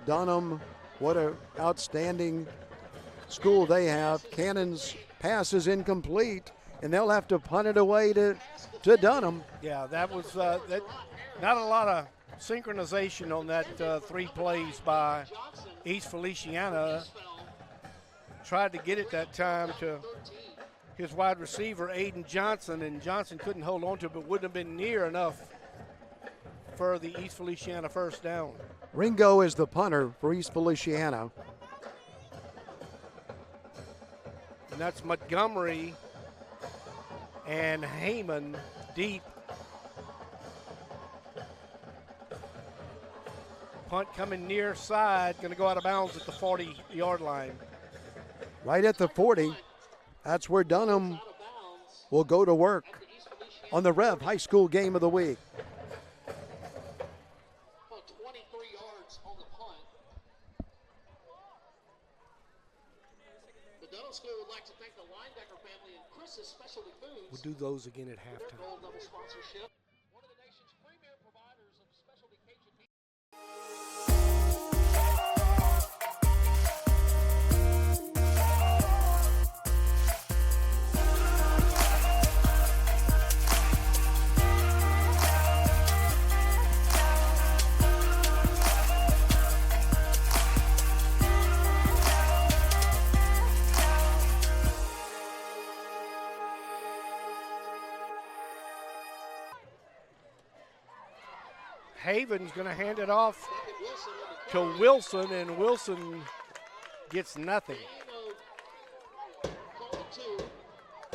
Dunham, what an outstanding school they have. Cannon's pass is incomplete, and they'll have to punt it away to Dunham. Yeah, that was not a lot of synchronization on that 3 plays by East Feliciana. Tried to get it that time to his wide receiver, Aiden Johnson, and Johnson couldn't hold on to it, but wouldn't have been near enough for the East Feliciana first down. Ringo is the punter for East Feliciana. And that's Montgomery and Heyman deep. Punt coming near side, going to go out of bounds at the 40-yard line. Right at the 40. That's where Dunham will go to work on the REV High School Game of the Week. About 23 yards on the punt. The Dunham School would like to thank the Linebacker family and Chris's Specialty Foods. We'll do those again at Their halftime. gold double sponsorship. One of the nation's premier providers of specialty Cajun meat. Haven's going to hand it off to Wilson, and Wilson gets nothing.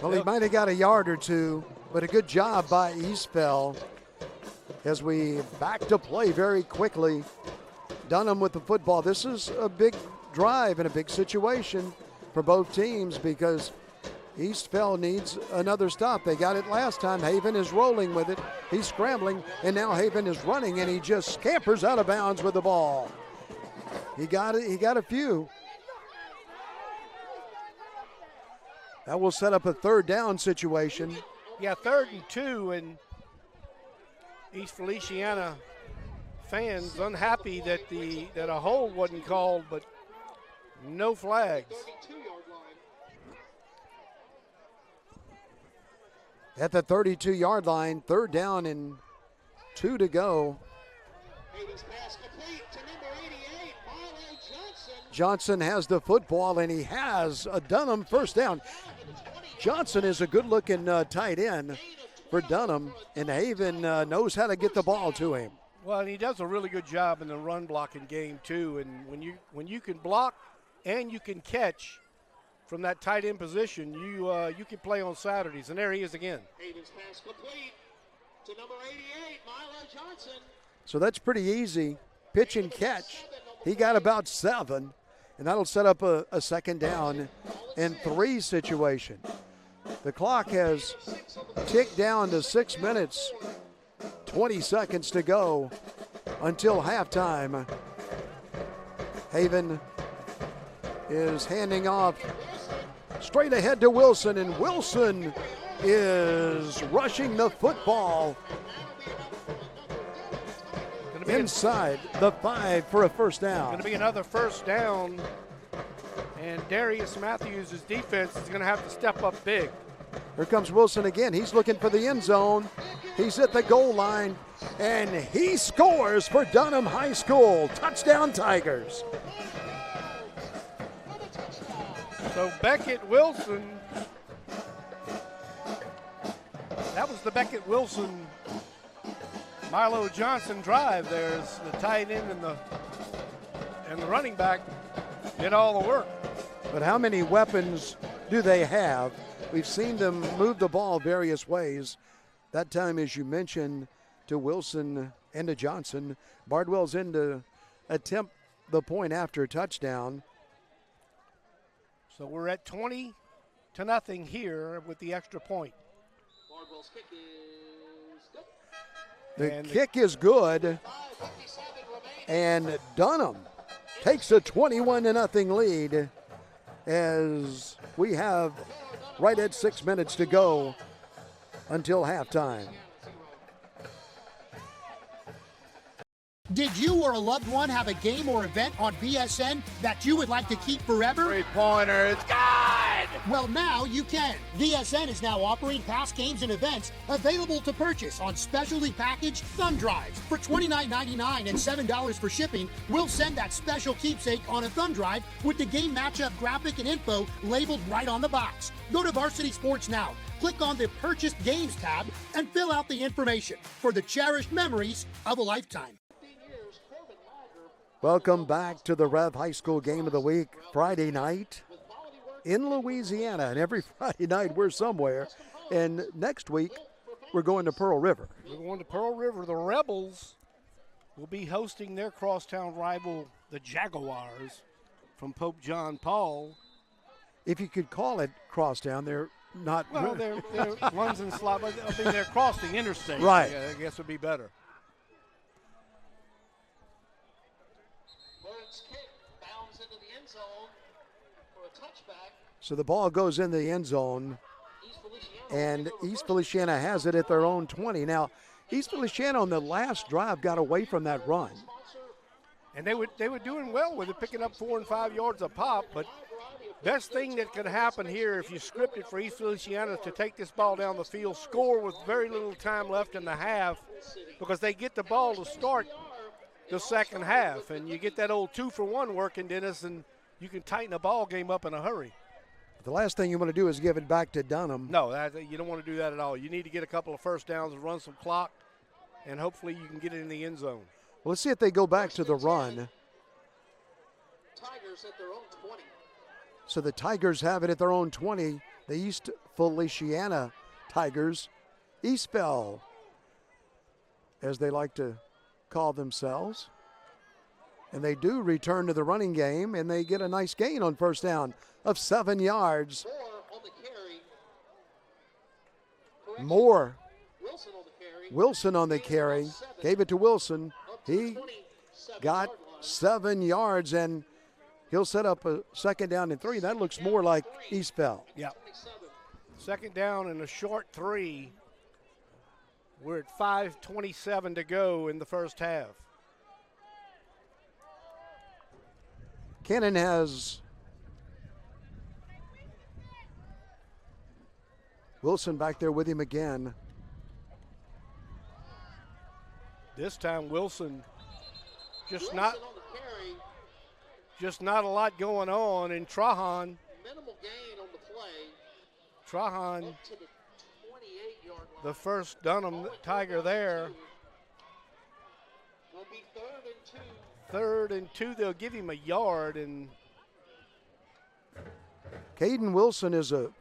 Well, he might have got a yard or two, but a good job by Eastville as we back to play very quickly. Dunham with the football. This is a big drive and a big situation for both teams because Eastville needs another stop. They got it last time. Haven is rolling with it. He's scrambling, and now Haven is running, and he just scampers out of bounds with the ball. He got it. He got a few. That will set up a third down situation. Yeah, 3rd and 2, and East Feliciana fans unhappy that that a hold wasn't called, but no flags. 32-yard line. At the 32-yard line, 3rd down and 2 to go. Hayden's pass complete to number 88, Milo Johnson. Johnson has the football, and he has a Dunham first down. Johnson is a good-looking tight end for Dunham, and Haven knows how to get the ball to him. Well, and he does a really good job in the run blocking game too. And when you can block and you can catch from that tight end position, you can play on Saturdays. And there he is again. Hayden's pass complete to number 88, Milo Johnson. So that's pretty easy. Pitch and catch. He got about 7, and that'll set up a 2nd down and 3 situation. The clock has ticked down to 6 minutes, 20 seconds to go until halftime. Haven is handing off straight ahead to Wilson, and Wilson is rushing the football inside the 5 for a first down. Going to be another first down, and Darius Matthews' defense is going to have to step up big. Here comes Wilson again. He's looking for the end zone. He's at the goal line, and he scores for Dunham High School. Touchdown Tigers. So Beckett Wilson, that was the Beckett Wilson Milo Johnson drive. There's the tight end and the running back did all the work. But how many weapons do they have? We've seen them move the ball various ways. That time, as you mentioned, to Wilson and to Johnson. Bardwell's in to attempt the point after touchdown. So we're at 20-0 here with the extra point. Bardwell's kick is The good. kick is good, and Dunham takes a 21-0 lead as we have right at 6 minutes to go until halftime. Did you or a loved one have a game or event on BSN that you would like to keep forever? Three-pointer, it's good! Well, now you can. VSN is now offering past games and events available to purchase on specially packaged thumb drives. For $29.99 and $7 for shipping, we'll send that special keepsake on a thumb drive with the game matchup graphic and info labeled right on the box. Go to Varsity Sports now, click on the Purchased Games tab, and fill out the information for the cherished memories of a lifetime. Welcome back to the Rev High School Game of the Week, Friday night in Louisiana. And every Friday night we're somewhere. And next week we're going to Pearl River. We're going to Pearl River. The Rebels will be hosting their crosstown rival, the Jaguars, from Pope John Paul. If you could call it crosstown, they're not. Well, they're runs and slot, but I mean, they're crossing interstate. Right. I guess would be better. So the ball goes in the end zone, and East Feliciana has it at their own 20. Now, East Feliciana on the last drive got away from that run. And they were doing well with it, picking up 4 and 5 yards a pop, but best thing that could happen here if you script it for East Feliciana to take this ball down the field, score with very little time left in the half, because they get the ball to start the second half, and you get that old 2-for-1 working, Dennis, and you can tighten the ball game up in a hurry. The last thing you want to do is give it back to Dunham. No, you don't want to do that at all. You need to get a couple of first downs and run some clock, and hopefully you can get it in the end zone. Well, let's see if they go back to the run. Tigers at their own 20. So the Tigers have it at their own 20. The East Feliciana Tigers, Eastfell, as they like to call themselves. And they do return to the running game, and they get a nice gain on first down of 7 yards. Moore. Wilson on the carry. Gave it to Wilson. He got 7 yards, and he'll set up a second down and 3. That looks more like Eastfell. Yeah. Second down and a short 3. We're at 5:27 to go in the first half. Cannon has Wilson back there with him again. This time Wilson just not a lot going on, and Trahan. Minimal gain on the play. Trahan, the first Dunham Tiger there. Will be 3rd and 2. 3rd and 2, they'll give him a yard. And Caden Wilson is a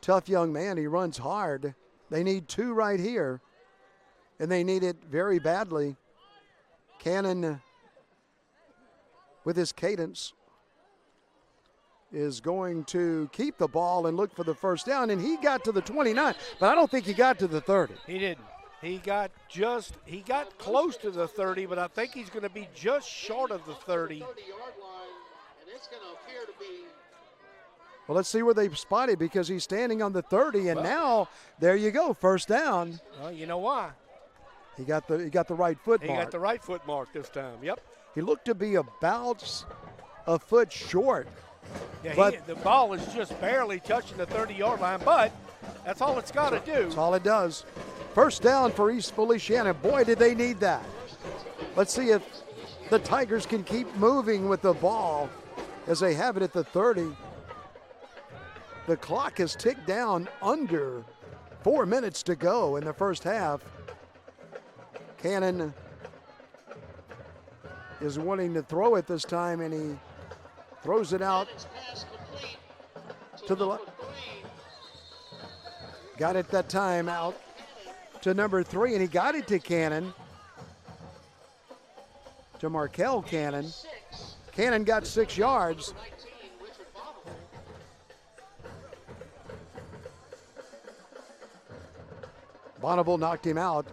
tough young man. He runs hard. They need 2 right here, and they need it very badly. Cannon, with his cadence, is going to keep the ball and look for the first down, and he got to the 29, but I don't think he got to the 30. He didn't. He got close to the 30, but I think he's going to be just short of the 30. 30-yard line, and it's going to appear to be. Well, let's see where they spot it, because he's standing on the 30, and now there you go, first down. Well, you know why? He got the right foot mark. He got the right foot mark this time. Yep. He looked to be about a foot short. Yeah, but the ball is just barely touching the 30-yard line, but that's all it's got to do. That's all it does. First down for East Feliciana. Boy, did they need that. Let's see if the Tigers can keep moving with the ball as they have it at the 30. The clock has ticked down under 4 minutes to go in the first half. Cannon is wanting to throw it this time, and he throws it out to the left. Got it that time out to number 3, and he got it to Cannon, to Markel Cannon. Cannon got 6 yards. Bonneville knocked him out.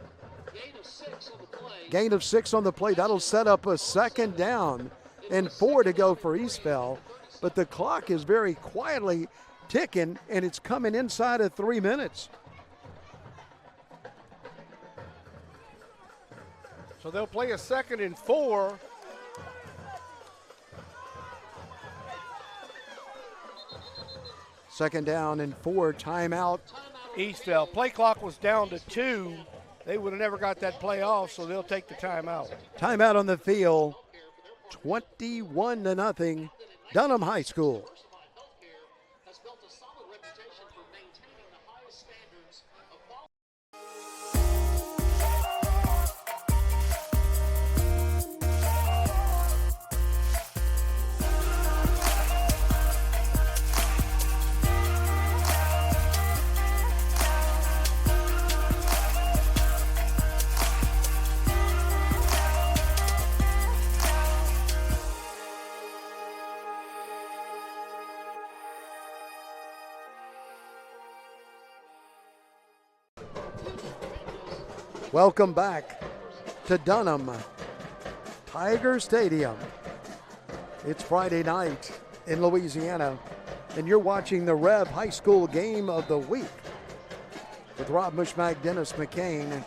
Gain of 6 on the play. That'll set up a second down and 4 to go for Eastfell. But the clock is very quietly ticking, and it's coming inside of 3 minutes. So they'll play a 2nd and 4. 2nd down and 4, timeout. Eastvale. Play clock was down to 2. They would have never got that play off, so they'll take the timeout. Timeout on the field, 21-0, Dunham High School. Welcome back to Dunham Tiger Stadium. It's Friday night in Louisiana, and you're watching the REV High School Game of the Week with Rob Mushmack, Dennis McCain.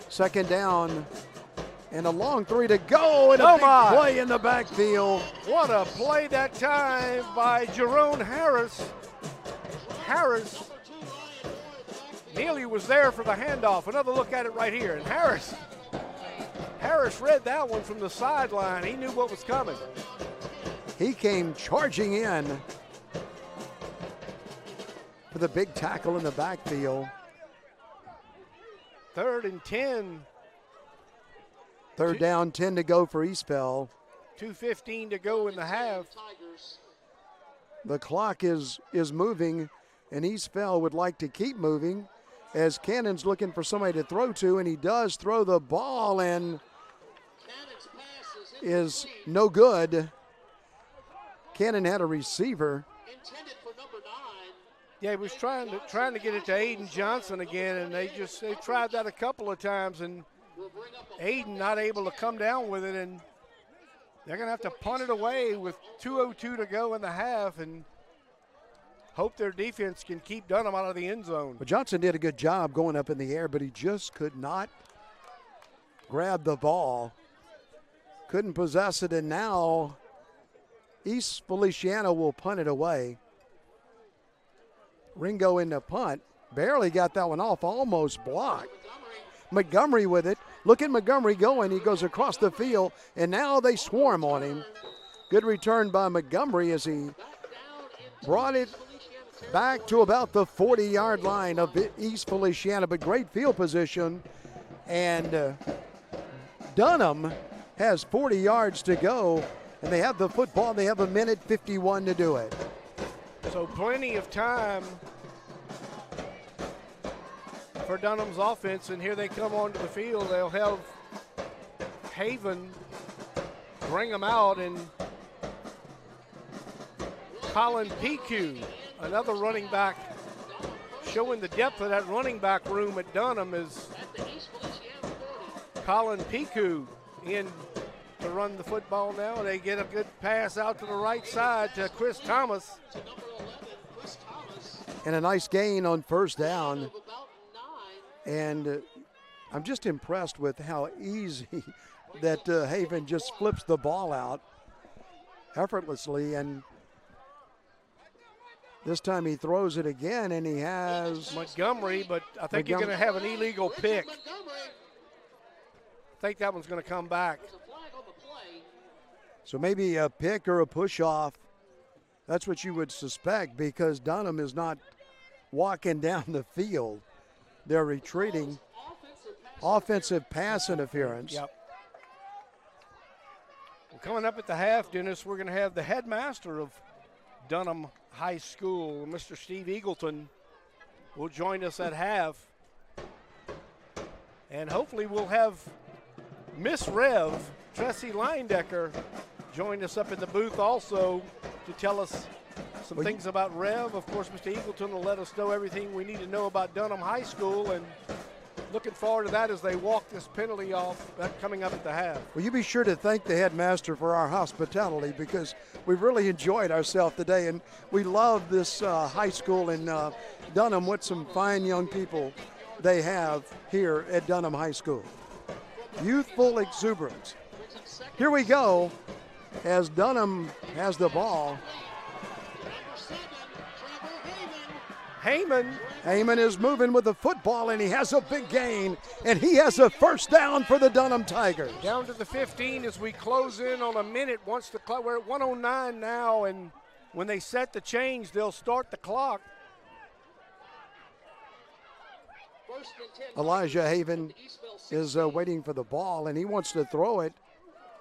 2nd down and a long 3 to go, and a big play in the backfield. What a play that time by Jerome Harris. Harris Neely was there for the handoff. Another look at it right here. And Harris read that one from the sideline. He knew what was coming. He came charging in for the big tackle in the backfield. 3rd and 10. 3rd down, 10 to go for Eastvale. 2:15 to go in the half. The clock is moving, and Eastvale would like to keep moving as Cannon's looking for somebody to throw to, and he does throw the ball and is no good. Cannon had a receiver. Yeah, he was trying to get it to Aiden Johnson again, and they tried that a couple of times, and Aiden not able to come down with it, and they're going to have to punt it away with 2:02 to go in the half, and hope their defense can keep Dunham out of the end zone. But Johnson did a good job going up in the air, but he just could not grab the ball. Couldn't possess it, and now East Feliciana will punt it away. Ringo in the punt. Barely got that one off, almost blocked. Montgomery with it. Look at Montgomery going. He goes across the field, and now they swarm on him. Good return by Montgomery as he brought it back to about the 40-yard line of East Feliciana, but great field position. And Dunham has 40 yards to go, and they have the football. They have 1:51 to do it. So plenty of time for Dunham's offense, and here they come onto the field. They'll have Haven bring them out, and Colin Piku, another running back, showing the depth of that running back room at Dunham, is Colin Piku in to run the football now. They get a good pass out to the right side to Chris Thomas. And a nice gain on 1st down. And I'm just impressed with how easy that Haven just flips the ball out effortlessly. And this time he throws it again, and he has Montgomery, but I think you're going to have an illegal pick. I think that one's going to come back. So maybe a pick or a push-off. That's what you would suspect, because Dunham is not walking down the field. They're retreating. Offensive pass interference. Yep. Well, coming up at the half, Dennis, we're going to have the headmaster of Dunham High School, Mr. Steve Eagleton, will join us at half. And hopefully we'll have Miss Rev, Tressie Leindecker, join us up in the booth also to tell us some things about Rev. Of course, Mr. Eagleton will let us know everything we need to know about Dunham High School, and looking forward to that as they walk this penalty off coming up at the half. Well, you be sure to thank the headmaster for our hospitality, because we've really enjoyed ourselves today, and we love this high school in Dunham, with some fine young people they have here at Dunham High School. Youthful exuberance. Here we go. as Dunham has the ball. Heyman is moving with the football, and he has a big gain, and he has a first down for the Dunham Tigers. Down to the 15 as we close in on a minute. Once the clock, we're at 1:09 now, and when they set the change, they'll start the clock. Elijah Haven is waiting for the ball, and he wants to throw it,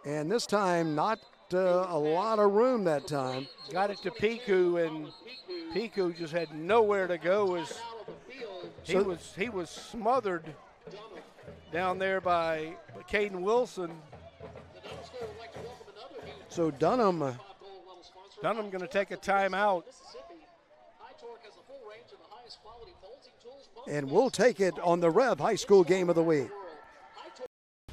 and this time not a lot of room that time. Got it to Piku, and Piku just had nowhere to go as he was smothered down there by Caden Wilson. So Dunham going to take a timeout. And we'll take it on the REV High School Game of the Week.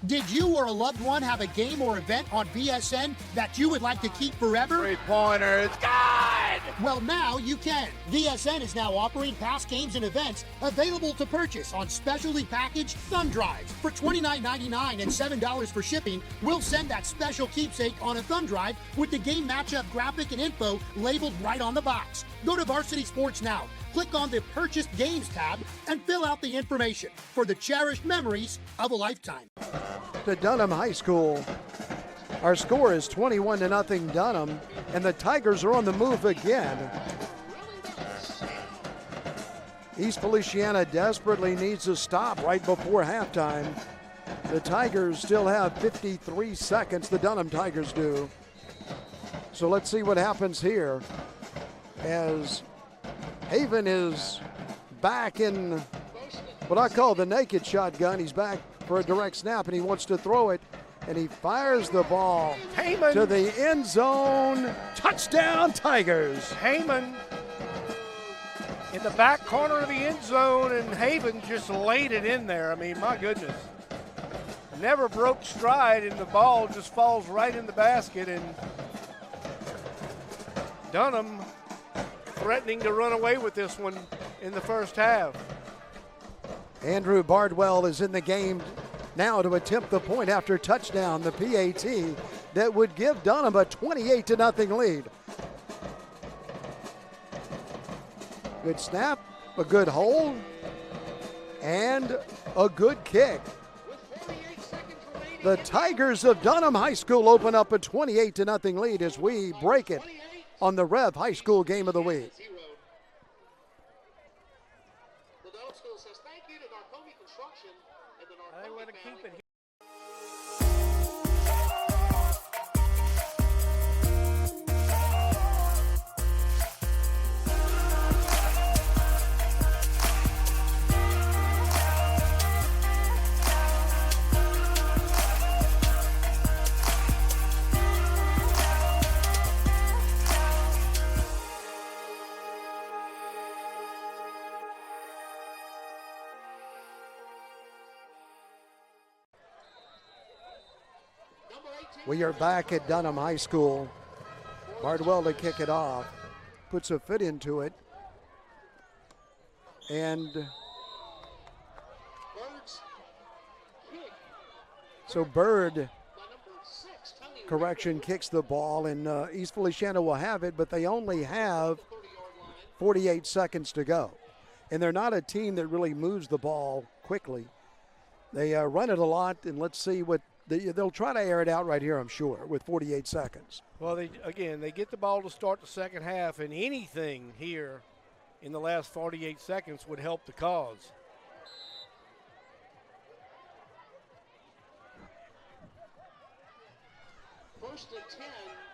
Did you or a loved one have a game or event on BSN that you would like to keep forever? Three-pointer, it's good! Well, now you can. BSN is now offering past games and events available to purchase on specially packaged thumb drives. For $29.99 and $7 for shipping, we'll send that special keepsake on a thumb drive with the game matchup graphic and info labeled right on the box. Go to Varsity Sports now. Click on the Purchased Games tab and fill out the information for the cherished memories of a lifetime. To Dunham High School. Our score is 21-0 Dunham, and the Tigers are on the move again. East Feliciana desperately needs to stop right before halftime. The Tigers still have 53 seconds, the Dunham Tigers do. So let's see what happens here as Haven is back in what I call the naked shotgun. He's back for a direct snap, and he wants to throw it, and he fires the ball to the end zone. Touchdown, Tigers. Heyman in the back corner of the end zone, and Haven just laid it in there. I mean, my goodness. Never broke stride, and the ball just falls right in the basket, and Dunham threatening to run away with this one in the first half. Andrew Bardwell is in the game now to attempt the point after touchdown, the PAT, that would give Dunham a 28-0 lead. Good snap, a good hold, and a good kick. The Tigers of Dunham High School open up a 28-0 lead as we break it on the REV High School Game of the Week. I want to keep it here. We are back at Dunham High School. Bardwell to kick it off. Puts a foot into it. And so Bird, correction, kicks the ball, and East Feliciana will have it, but they only have 48 seconds to go. And they're not a team that really moves the ball quickly. They run it a lot, and let's see what they'll try to air it out right here, I'm sure, with 48 seconds. Well, they get the ball to start the second half, and anything here in the last 48 seconds would help the cause.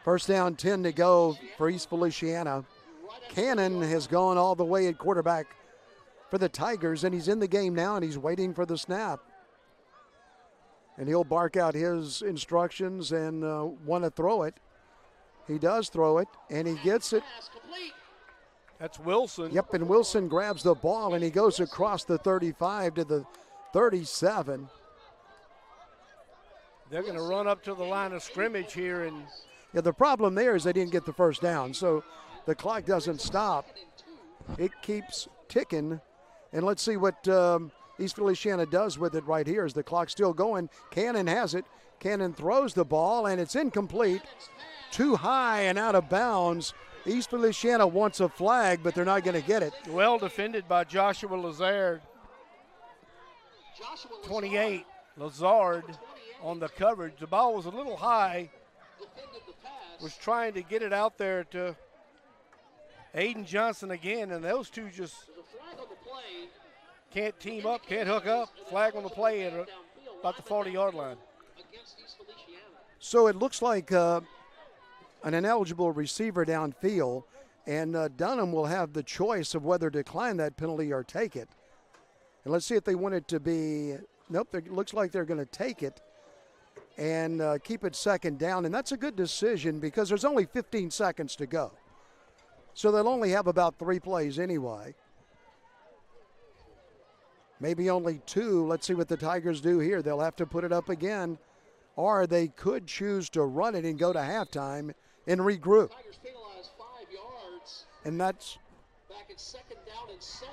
First down, 10 to go for East Feliciana. Cannon has gone all the way at quarterback for the Tigers, and he's in the game now, and he's waiting for the snap. And he'll bark out his instructions and want to throw it. He does throw it, and he gets it. That's Wilson. Yep, and Wilson grabs the ball, and he goes across the 35 to the 37. They're going to run up to the line of scrimmage here. And yeah, the problem there is they didn't get the first down, so the clock doesn't stop. It keeps ticking. And let's see what East Feliciana does with it right here as the clock's still going. Cannon has it. Cannon throws the ball, and it's incomplete too high and out of bounds. East Feliciana wants a flag, but they're not going to get it. Well defended by Joshua Lazard. 28, Lazard on the coverage. The ball was a little high. Was trying to get it out there to Aiden Johnson again, and those two just can't team up, can't hook up. Flag on the play at about the 40-yard line. So it looks like an ineligible receiver downfield, and Dunham will have the choice of whether to decline that penalty or take it. And let's see if they want it to be, nope, it looks like they're going to take it and keep it second down. And that's a good decision because there's only 15 seconds to go. So they'll only have about 3 plays anyway. Maybe only 2. Let's see what the Tigers do here. They'll have to put it up again, or they could choose to run it and go to halftime and regroup. Tigers penalized 5 yards. And that's back at second down and 7.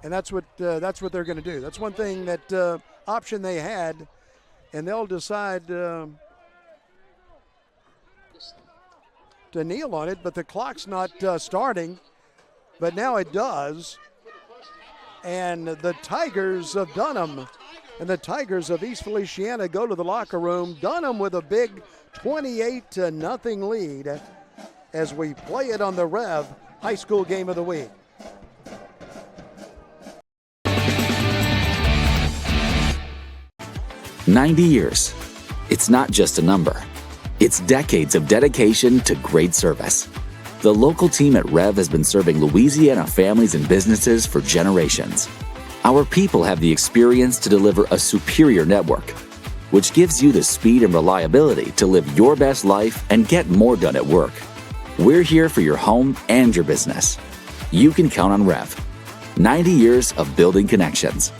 And that's what they're going to do. That's one thing that option they had, and they'll decide to kneel on it. But the clock's not starting, but now it does. And the Tigers of Dunham and the Tigers of East Feliciana go to the locker room. Dunham with a big 28-0 lead as we play it on the REV High School Game of the Week. "90 years. It's not just a number. It's decades of dedication to great service. The local team at REV has been serving Louisiana families and businesses for generations. Our people have the experience to deliver a superior network, which gives you the speed and reliability to live your best life and get more done at work. We're here for your home and your business. You can count on REV. 90 years of building connections."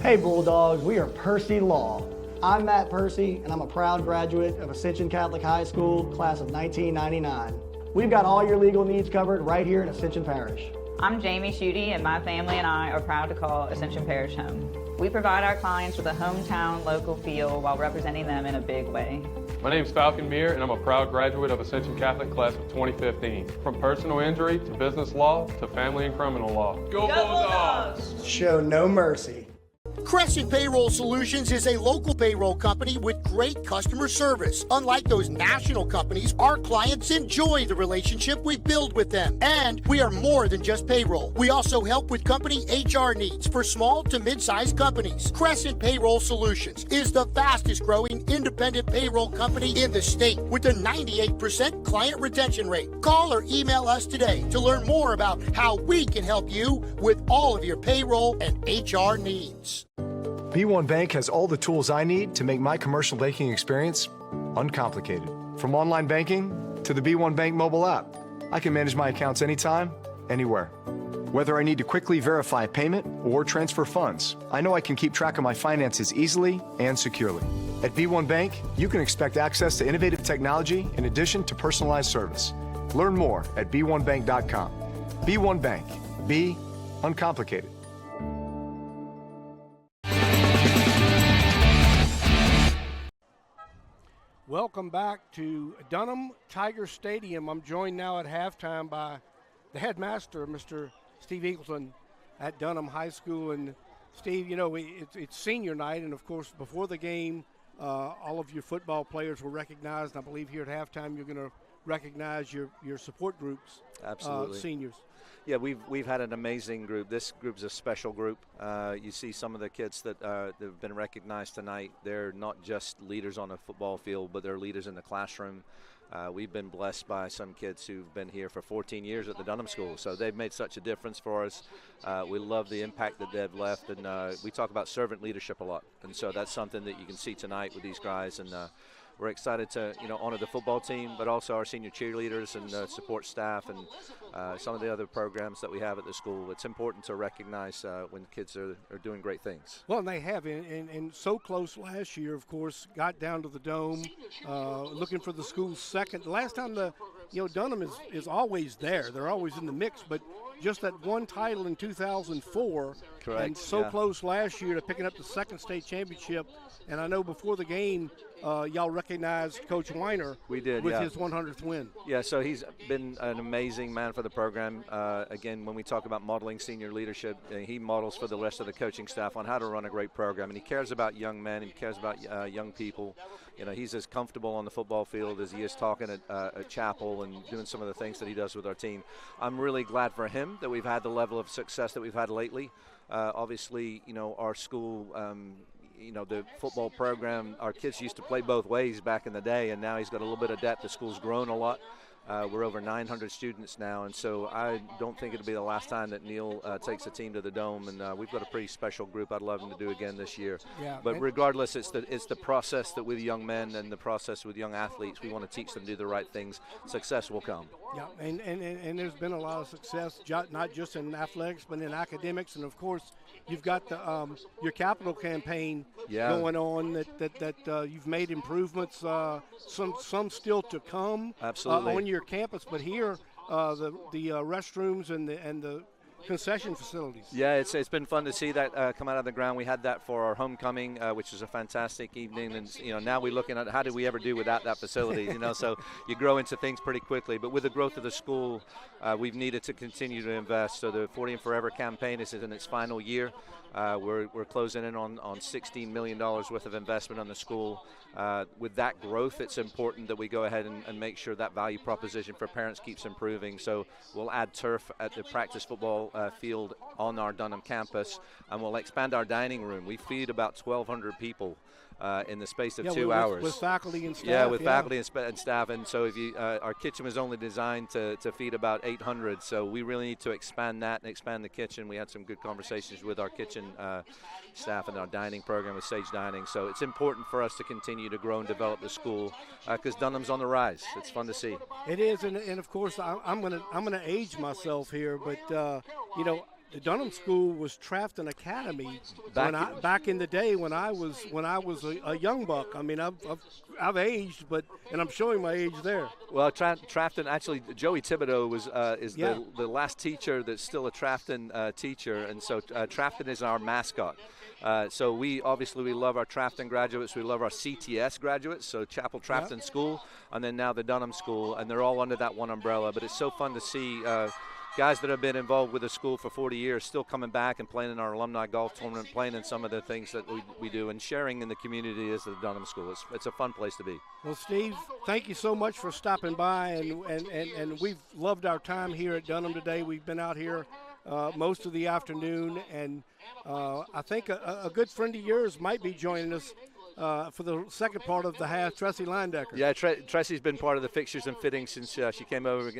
Hey Bulldogs, we are Percy Law. I'm Matt Percy, and I'm a proud graduate of Ascension Catholic High School, class of 1999. We've got all your legal needs covered right here in Ascension Parish. I'm Jamie Schutte, and my family and I are proud to call Ascension Parish home. We provide our clients with a hometown local feel while representing them in a big way. My name is Falcon Meir, and I'm a proud graduate of Ascension Catholic class of 2015. From personal injury to business law to family and criminal law. Go Bulldogs! Show no mercy. Crescent Payroll Solutions is a local payroll company with great customer service. Unlike those national companies, our clients enjoy the relationship we build with them. And we are more than just payroll. We also help with company HR needs for small to mid-sized companies. Crescent Payroll Solutions is the fastest growing independent payroll company in the state with a 98% client retention rate. Call or email us today to learn more about how we can help you with all of your payroll and HR needs. B1 Bank has all the tools I need to make my commercial banking experience uncomplicated. From online banking to the B1 Bank mobile app, I can manage my accounts anytime, anywhere. Whether I need to quickly verify a payment or transfer funds, I know I can keep track of my finances easily and securely. At B1 Bank, you can expect access to innovative technology in addition to personalized service. Learn more at b1bank.com. B1 Bank. Be uncomplicated. Welcome back to Dunham Tiger Stadium. I'm joined now at halftime by the headmaster, Mr. Steve Eagleton at Dunham High School. And Steve, you know, it's senior night, and of course before the game, all of your football players were recognized. And I believe here at halftime you're going to recognize your support groups. Absolutely. Seniors. Yeah, we've had an amazing group. This group's a special group. You see some of the kids that have been recognized tonight. They're not just leaders on a football field, but they're leaders in the classroom. We've been blessed by some kids who've been here for 14 years at the Dunham School, so they've made such a difference for us. We love the impact that they've left, and we talk about servant leadership a lot, and so that's something that you can see tonight with these guys. And we're excited to honor the football team, but also our senior cheerleaders and support staff and some of the other programs that we have at the school. It's important to recognize when kids are doing great things. Well, and they have, and so close last year, of course, got down to the Dome, looking for the school's second. The last time Dunham is always there. They're always in the mix, but just that one title in 2004. Correct, And so yeah. close last year to picking up the second state championship. And I know before the game, y'all recognized Coach Weiner. We did, with yeah. his 100th win. Yeah, so he's been an amazing man for the program. Again, when we talk about modeling senior leadership, he models for the rest of the coaching staff on how to run a great program. And he cares about young men. He cares about young people. You know, he's as comfortable on the football field as he is talking at chapel and doing some of the things that he does with our team. I'm really glad for him that we've had the level of success that we've had lately. Obviously, you know, our school, you know, the football program, our kids used to play both ways back in the day, and now he's got a little bit of depth. The school's grown a lot. We're over 900 students now, and so I don't think it'll be the last time that Neil takes a team to the Dome, and we've got a pretty special group I'd love him to do again this year. Yeah, but regardless, it's the process that with young men and the process with young athletes, we want to teach them to do the right things. Success will come. Yeah, and there's been a lot of success, not just in athletics, but in academics, and of course, you've got the your capital campaign going on that you've made improvements. Some still to come. Absolutely. On your campus, but here the restrooms and the concession facilities. Yeah, it's been fun to see that come out of the ground. We had that for our homecoming, which was a fantastic evening, and you know, now we're looking at how did we ever do without that facility. You know, so you grow into things pretty quickly. But with the growth of the school, we've needed to continue to invest. So the 40 and Forever campaign is in its final year. We're closing in on $16 million worth of investment on the school. With that growth, it's important that we go ahead and make sure that value proposition for parents keeps improving. So we'll add turf at the practice football field on our Dunham campus, and we'll expand our dining room. We feed about 1,200 people in the space of 2 hours. With faculty and staff. Yeah, with faculty and staff. And so if you, our kitchen was only designed to feed about 800, so we really need to expand that and expand the kitchen. We had some good conversations with our kitchen staff and our dining program with Sage Dining. So it's important for us to continue to grow and develop the school because Dunham's on the rise. It's fun to see. It is, and of course I'm gonna age myself here, but you know, the Dunham School was Trafton Academy back in the day when I was a young buck. I mean, I've aged, and I'm showing my age there. Well, Trafton, actually, Joey Thibodeau is the last teacher that's still a Trafton teacher, and so Trafton is our mascot. So we love our Trafton graduates. We love our CTS graduates, so Chapel Trafton School, and then now the Dunham School, and they're all under that one umbrella. But it's so fun to see guys that have been involved with the school for 40 years still coming back and playing in our alumni golf tournament, playing in some of the things that we do, and sharing in the community as the Dunham School. It's a fun place to be. Well, Steve, thank you so much for stopping by, and we've loved our time here at Dunham today. We've been out here most of the afternoon, and I think a good friend of yours might be joining us for the second part of the half, Tressie Lindecker. Yeah, Tressie's been part of the fixtures and fittings since she came over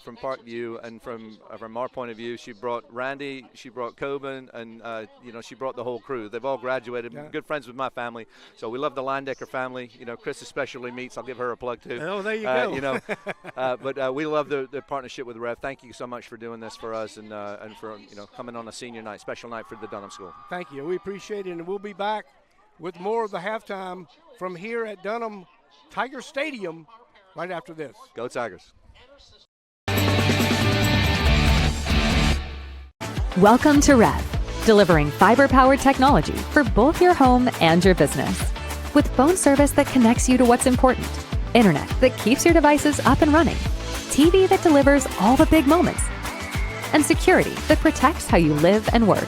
from Parkview, and from our point of view, she brought Randy, she brought Coben, and you know, she brought the whole crew. They've all graduated. Yeah. Good friends with my family, so we love the Lindecker family. You know, Chris especially meets. I'll give her a plug too. Oh, there you go. You know, but we love the partnership with REV. Thank you so much for doing this for us, and for coming on a senior night, special night for the Dunham School. Thank you. We appreciate it, and we'll be back with more of the halftime from here at Dunham Tiger Stadium right after this. Go Tigers. Welcome to REV, delivering fiber-powered technology for both your home and your business. With phone service that connects you to what's important, internet that keeps your devices up and running, TV that delivers all the big moments, and security that protects how you live and work.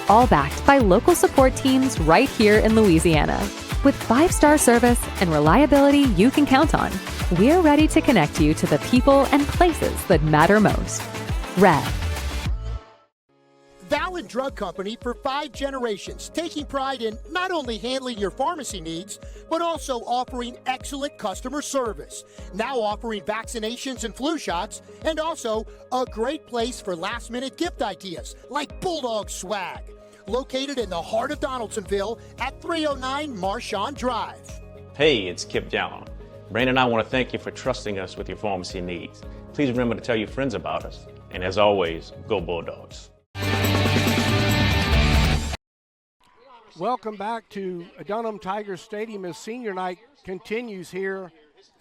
All backed by local support teams right here in Louisiana. With 5-star service and reliability you can count on, we're ready to connect you to the people and places that matter most. REV. Valid Drug Company for 5 generations, taking pride in not only handling your pharmacy needs, but also offering excellent customer service. Now offering vaccinations and flu shots, and also a great place for last-minute gift ideas like Bulldog swag. Located in the heart of Donaldsonville at 309 Marchand Drive. Hey, it's Kip Down. Brandon and I want to thank you for trusting us with your pharmacy needs. Please remember to tell your friends about us. And as always, go Bulldogs. Welcome back to Dunham Tiger Stadium as senior night continues here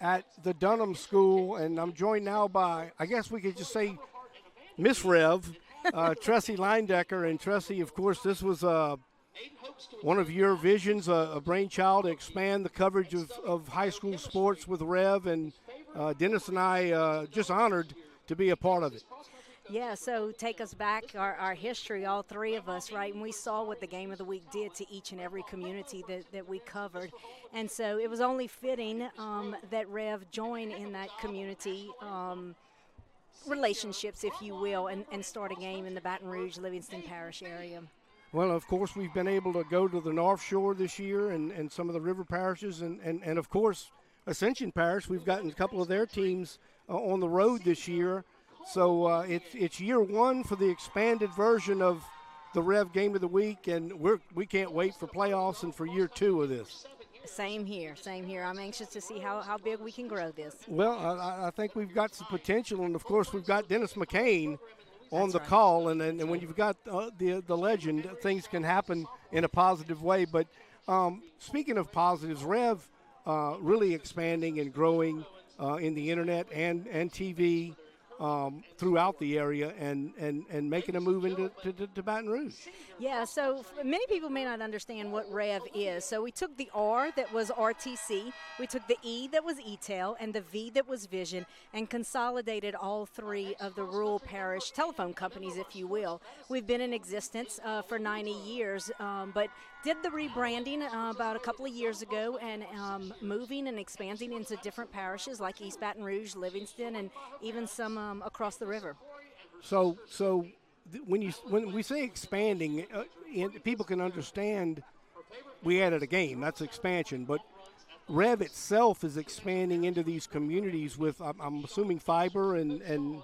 at the Dunham School. And I'm joined now by, I guess we could just say, Miss Rev, Tressie Leindecker. And Tressie, of course, this was one of your visions, a brainchild to expand the coverage of high school sports with Rev. And Dennis and I just honored to be a part of it. Yeah, so take us back, our history, all three of us, right? And we saw what the Game of the Week did to each and every community that we covered. And so it was only fitting that Rev join in that community relationships, if you will, and start a game in the Baton Rouge, Livingston Parish area. Well, of course, we've been able to go to the North Shore this year and some of the river parishes. And of course, Ascension Parish, we've gotten a couple of their teams on the road this year. So it's year one for the expanded version of the Rev Game of the Week, and we can't wait for playoffs and for year two of this. Same here. I'm anxious to see how big we can grow this. Well, I think we've got some potential, and of course we've got Dennis McCain on the call, and when you've got the legend, things can happen in a positive way. But speaking of positives, Rev really expanding and growing in the internet and TV. Throughout the area and making a move into to Baton Rouge. Yeah, so many people may not understand what REV is. So we took the R that was RTC, we took the E that was ETEL, and the V that was Vision, and consolidated all three of the rural parish telephone companies, if you will. We've been in existence for 90 years, but did the rebranding about a couple of years ago and moving and expanding into different parishes like East Baton Rouge, Livingston, and even some across the river. So when we say expanding, people can understand we added a game. That's expansion. But REV itself is expanding into these communities with, I'm assuming, fiber and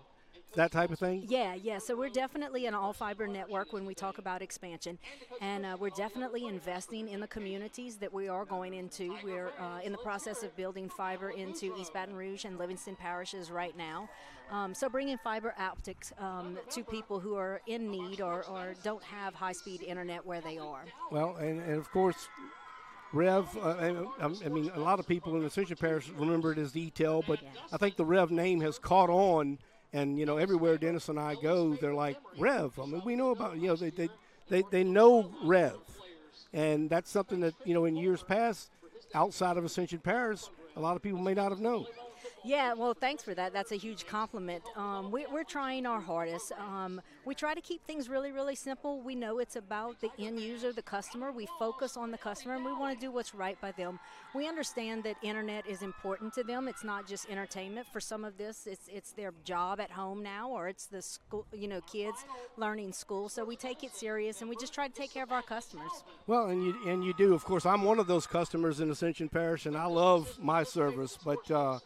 that type of thing? Yeah. So we're definitely an all-fiber network when we talk about expansion, and we're definitely investing in the communities that we are going into. We're in the process of building fiber into East Baton Rouge and Livingston parishes right now. So bringing fiber optics to people who are in need or don't have high-speed internet where they are. Well, and of course, REV, I mean, a lot of people in the Ascension Parish remember it as ETEL, but I think the REV name has caught on. And, you know, everywhere Dennis and I go, they're like, REV. I mean, we know about, you know, they know REV. And that's something that, you know, in years past, outside of Ascension Parish, a lot of people may not have known. Yeah, well, thanks for that. That's a huge compliment. We're trying our hardest. We try to keep things really, really simple. We know it's about the end user, the customer. We focus on the customer, and we want to do what's right by them. We understand that internet is important to them. It's not just entertainment. For some of this, it's their job at home now, or it's the school, you know, kids learning school. So we take it serious, and we just try to take care of our customers. Well, and you do. Of course, I'm one of those customers in Ascension Parish, and I love my service, but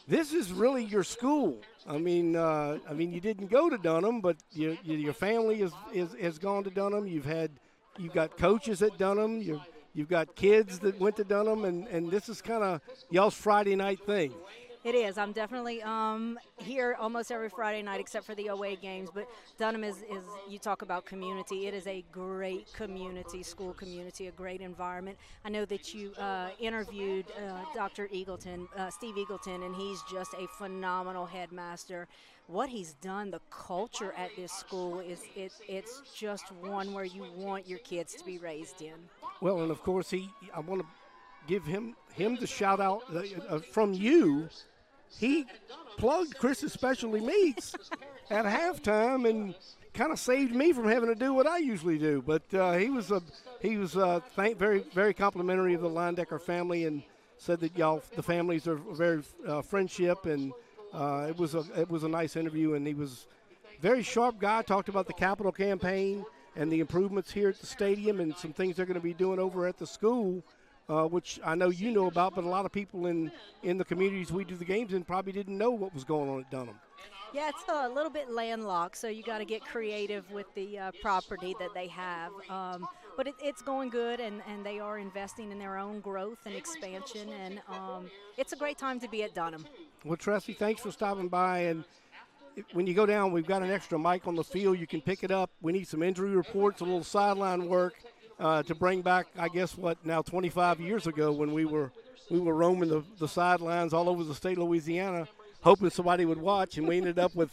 this is really your school. I mean, you didn't go to Dunham, but your family has gone to Dunham. You've got coaches at Dunham. You've got kids that went to Dunham, and this is kind of y'all's Friday night thing. It is. I'm definitely here almost every Friday night except for the away games. But Dunham is you talk about community. It is a great community, school community, a great environment. I know that you interviewed Dr. Eagleton, Steve Eagleton, and he's just a phenomenal headmaster. What he's done, the culture at this school, it's just one where you want your kids to be raised in. Well, and of course, I want to give him the shout out from you. He plugged Chris's Specialty Meats at halftime and kind of saved me from having to do what I usually do. But he was very, very complimentary of the Leindecker family and said that the families are very friendship, and it was a nice interview. And he was a very sharp guy. Talked about the capital campaign and the improvements here at the stadium and some things they're going to be doing over at the school. Which I know you know about, but a lot of people in the communities we do the games in probably didn't know what was going on at Dunham. Yeah, it's a little bit landlocked, so you got to get creative with the property that they have. But it's going good, and they are investing in their own growth and expansion, and it's a great time to be at Dunham. Well, Tressie, thanks for stopping by. And when you go down, we've got an extra mic on the field. You can pick it up. We need some injury reports, a little sideline work. To bring back, I guess, 25 years ago when we were roaming the sidelines all over the state of Louisiana, hoping somebody would watch, and we ended up with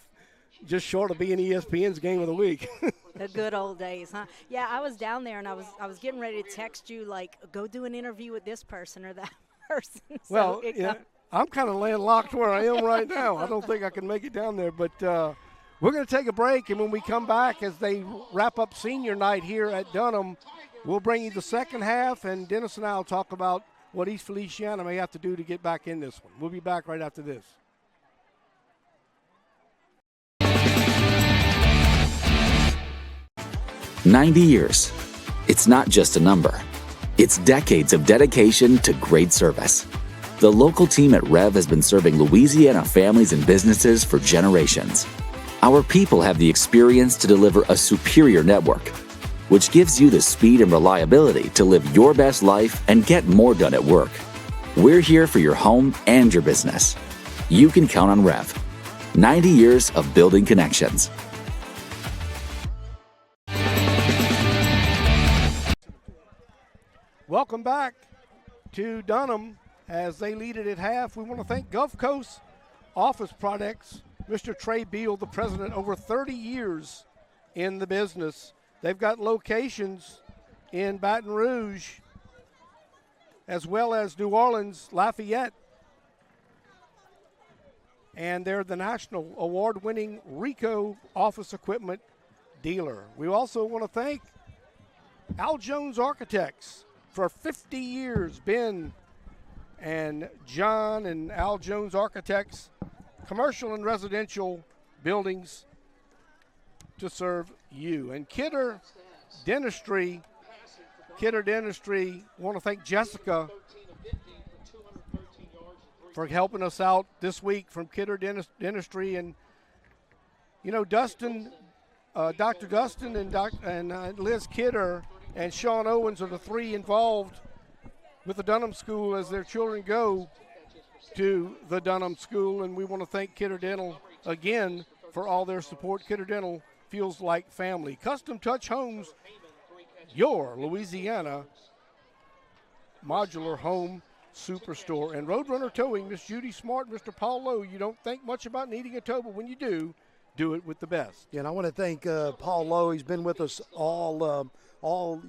just short of being ESPN's game of the week. The good old days, huh? Yeah, I was down there and I was getting ready to text you like, go do an interview with this person or that person. Well, yeah, I'm kind of landlocked where I am right now. I don't think I can make it down there, but we're going to take a break, and when we come back, as they wrap up senior night here at Dunham, we'll bring you the second half, and Dennis and I will talk about what East Feliciana may have to do to get back in this one. We'll be back right after this. "90 years. It's not just a number. It's decades of dedication to great service. The local team at REV has been serving Louisiana families and businesses for generations. Our people have the experience to deliver a superior network, which gives you the speed and reliability to live your best life and get more done at work. We're here for your home and your business. You can count on REV. 90 years of building connections." Welcome back to Dunham as they lead it at half. We want to thank Gulf Coast Office Products, Mr. Trey Beal, the president, over 30 years in the business. They've got locations in Baton Rouge as well as New Orleans, Lafayette. And they're the national award-winning RICO office equipment dealer. We also want to thank Al Jones Architects. For 50 years, Ben and John and Al Jones Architects, commercial and residential buildings to serve you. And Kidder Dentistry, want to thank Jessica for helping us out this week from Kidder Dentistry. And, you know, Dustin, Dr. Dustin and Liz Kidder and Sean Owens are the three involved with the Dunham School as their children go to the Dunham School. And we want to thank Kidder Dental again for all their support. Kidder Dental feels like family. Custom Touch Homes, your Louisiana modular home superstore. And Roadrunner Towing, Miss Judy Smart, Mr. Paul Lowe. You don't think much about needing a tow, but when you do it with the best. Yeah, and I want to thank Paul Lowe. He's been with us all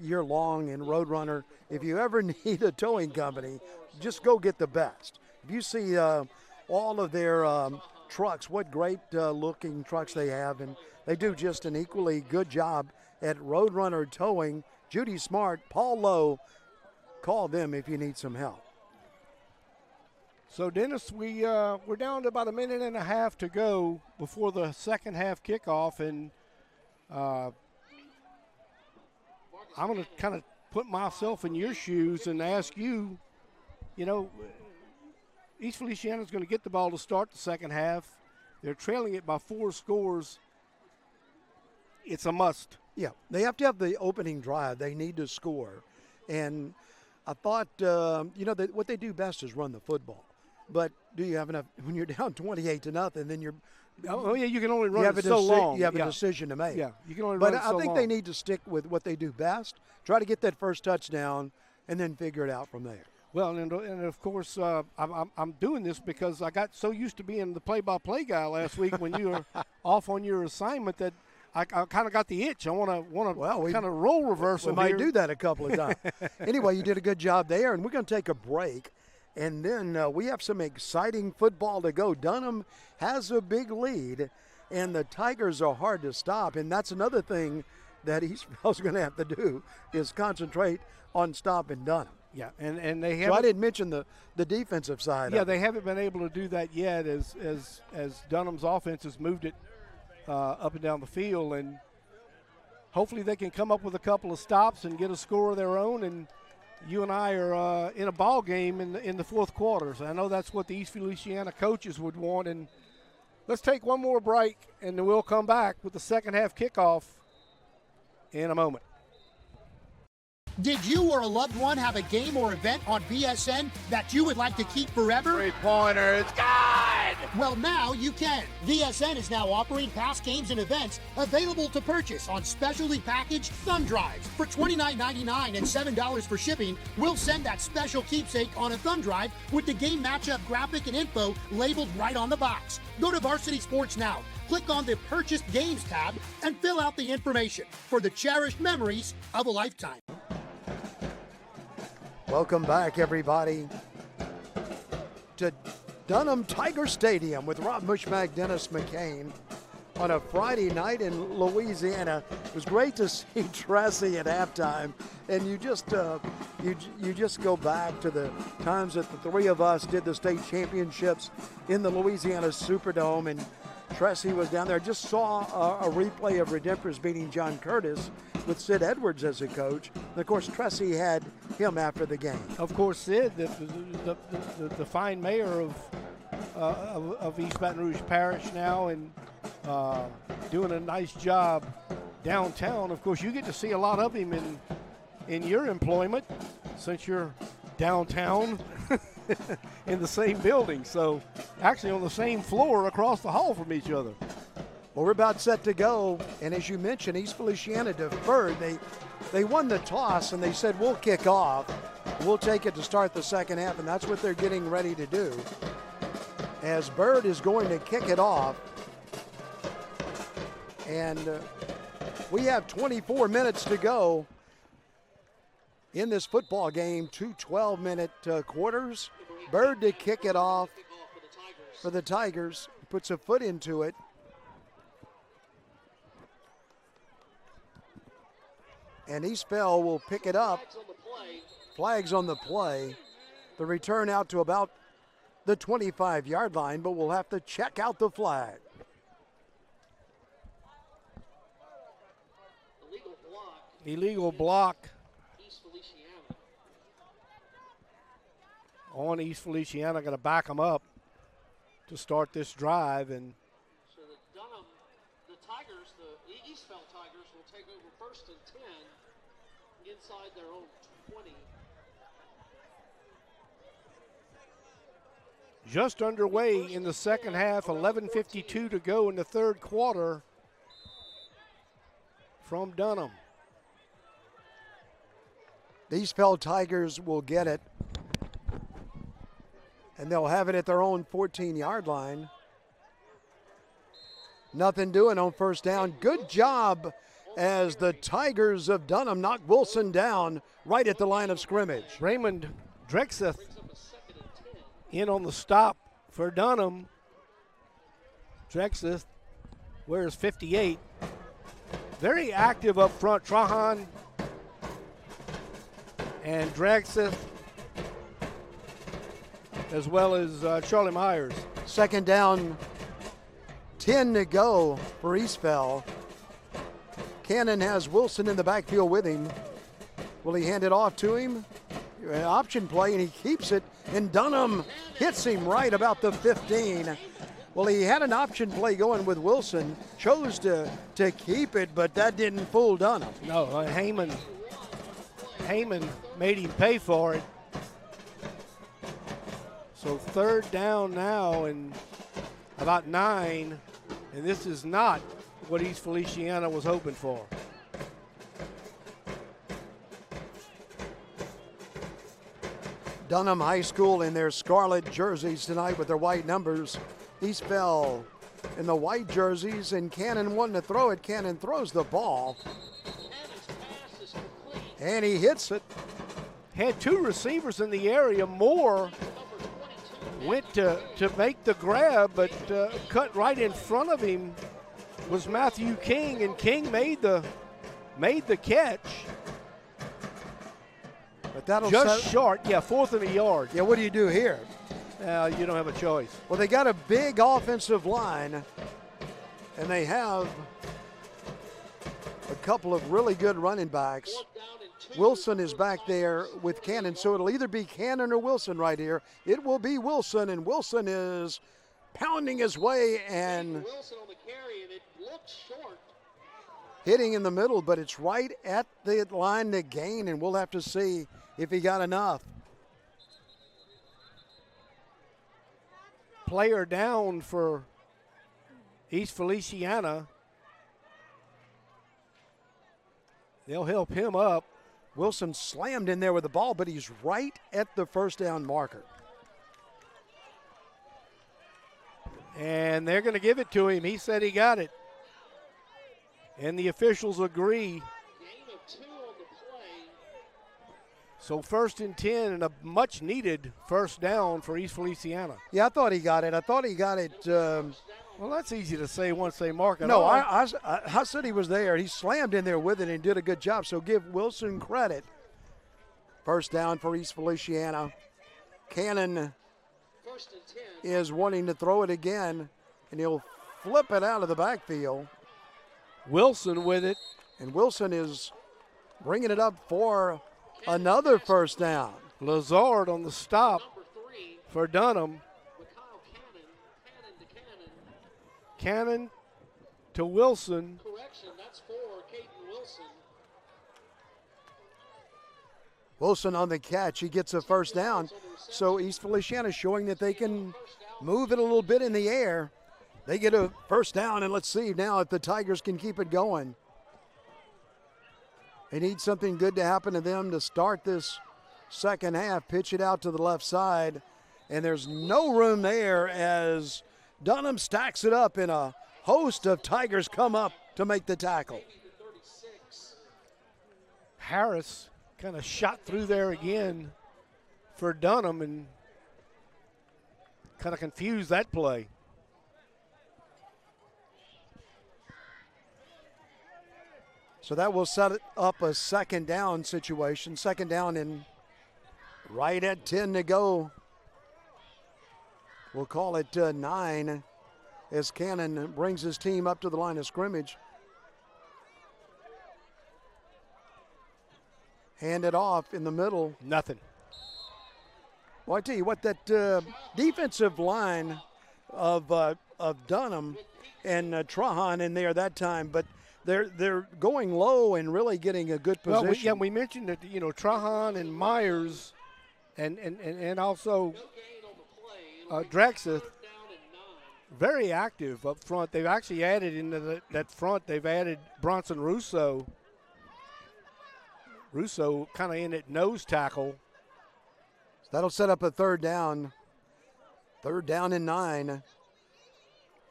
year long in Roadrunner. If you ever need a towing company, just go get the best. If you see all of their trucks, what great looking trucks they have, and they do just an equally good job at Roadrunner Towing. Judy Smart, Paul Lowe, call them if you need some help. So, Dennis, we're down to about a minute and a half to go before the second half kickoff, and I'm going to kind of put myself in your shoes and ask you, you know, East Feliciana is going to get the ball to start the second half. They're trailing it by 4 scores. It's a must. Yeah, they have to have the opening drive. They need to score. And I thought, what they do best is run the football. But do you have enough? When you're down 28-0, then you're – Oh, yeah, you can only run it so long. You have a decision to make. Yeah, you can only run it so long. But I think they need to stick with what they do best, try to get that first touchdown, and then figure it out from there. Well, and of course, I'm doing this because I got so used to being the play-by-play guy last week when you were off on your assignment that I kind of got the itch. I want to kind of role reversal. We might do that a couple of times. Anyway, you did a good job there, and we're going to take a break. And then we have some exciting football to go. Dunham has a big lead, and the Tigers are hard to stop. And that's another thing that Eastville's going to have to do is concentrate on stopping Dunham. Yeah, and they haven't. So I didn't mention the defensive side. Yeah, they haven't been able to do that yet as Dunham's offense has moved it up and down the field. And hopefully they can come up with a couple of stops and get a score of their own. And you and I are in a ball game in the fourth quarter. So I know that's what the East Feliciana coaches would want. And let's take one more break, and then we'll come back with the second half kickoff in a moment. Did you or a loved one have a game or event on BSN that you would like to keep forever? Three-pointer, it's good! Well, now you can. VSN is now offering past games and events available to purchase on specially packaged thumb drives. For $29.99 and $7 for shipping, we'll send that special keepsake on a thumb drive with the game matchup graphic and info labeled right on the box. Go to Varsity Sports now. Click on the Purchased Games tab and fill out the information for the cherished memories of a lifetime. Welcome back, everybody, to Dunham Tiger Stadium with Rob Mushmack, Dennis McCain on a Friday night in Louisiana. It was great to see Tracy at halftime, and you just go back to the times that the three of us did the state championships in the Louisiana Superdome, and Tracy was down there. I just saw a replay of Redemptors beating John Curtis with Sid Edwards as a coach. And of course, Tracy had him after the game. Of course, Sid, the fine mayor of East Baton Rouge Parish now, and doing a nice job downtown. Of course, you get to see a lot of him in your employment since you're downtown in the same building. So actually on the same floor across the hall from each other. Well, we're about set to go, and as you mentioned, East Feliciana deferred. They won the toss, and they said, we'll kick off. We'll take it to start the second half, and that's what they're getting ready to do. As Bird is going to kick it off, and we have 24 minutes to go in this football game, 2 12-minute quarters. Bird to kick it off for the Tigers, puts a foot into it. And Eastvale will pick it up. Flags on the play. The return out to about the 25-yard line, but we'll have to check out the flag. Illegal block on East Feliciana. Going to back them up to start this drive. And so the Tigers, the Eastvale Tigers, will take over first and 10 inside their own 20. Just underway in the second half, 11:52 to go in the third quarter from Dunham. The Eastvale Tigers will get it, and they'll have it at their own 14-yard line. Nothing doing on first down. Good job as the Tigers of Dunham knock Wilson down right at the line of scrimmage. Raymond Drexeth in on the stop for Dunham. Drexeth wears 58. Very active up front. Trahan and Drexeth, as well as Charlie Myers. Second down, 10 to go for Eastvale. Cannon has Wilson in the backfield with him. Will he hand it off to him? An option play, and he keeps it, and Dunham hits him right about the 15. Well, he had an option play going with Wilson, chose to keep it, but that didn't fool Dunham. No, Heyman made him pay for it. So third down now and about 9, and this is not what East Feliciana was hoping for. Dunham High School in their scarlet jerseys tonight with their white numbers. Eastvale in the white jerseys, and Cannon wanting to throw it. Cannon throws the ball, and he hits it. Had two receivers in the area. Moore went to make the grab, but cut right in front of him was Matthew King, and King made the catch. But that'll just short, yeah, 4th and a yard. Yeah, what do you do here? You don't have a choice. Well, they got a big offensive line, and they have a couple of really good running backs. Wilson is back there with Cannon, so it'll either be Cannon or Wilson right here. It will be Wilson, and Wilson is pounding his way and Wilson on the carry, and it looked short. Hitting in the middle, but it's right at the line to gain, and we'll have to see if he got enough. player down for East Feliciana. They'll help him up. Wilson slammed in there with the ball, but he's right at the first down marker. And they're going to give it to him. He said he got it. And the officials agree. So 1st and 10 and a much needed first down for East Feliciana. Yeah, I thought he got it. Well, that's easy to say once they mark it. No, I said he was there. He slammed in there with it and did a good job. So give Wilson credit. First down for East Feliciana. Cannon is wanting to throw it again, and he'll flip it out of the backfield. Wilson with it. And Wilson is bringing it up for another first down. Lazard on the stop for Dunham. Cannon to Wilson. Correction, that's for Caden Wilson. Wilson on the catch. He gets a first down. So East Feliciana showing that they can move it a little bit in the air. They get a first down, and let's see now if the Tigers can keep it going. They need something good to happen to them to start this second half. Pitch it out to the left side, and there's no room there as Dunham stacks it up, and a host of Tigers come up to make the tackle. Harris kind of shot through there again for Dunham and kind of confused that play. So that will set up a second down situation. Second down and right at 10 to go. We'll call it 9 as Cannon brings his team up to the line of scrimmage. Hand it off in the middle. Nothing. Well, I tell you what, that defensive line of Dunham and Trahan in there that time, but they're going low and really getting a good position. Well, we mentioned that, Trahan and Myers and also Drexith, very active up front. They've actually added into that front, they've added Bronson Russo. Russo kind of in at nose tackle. So that'll set up a third down. Third down and 9.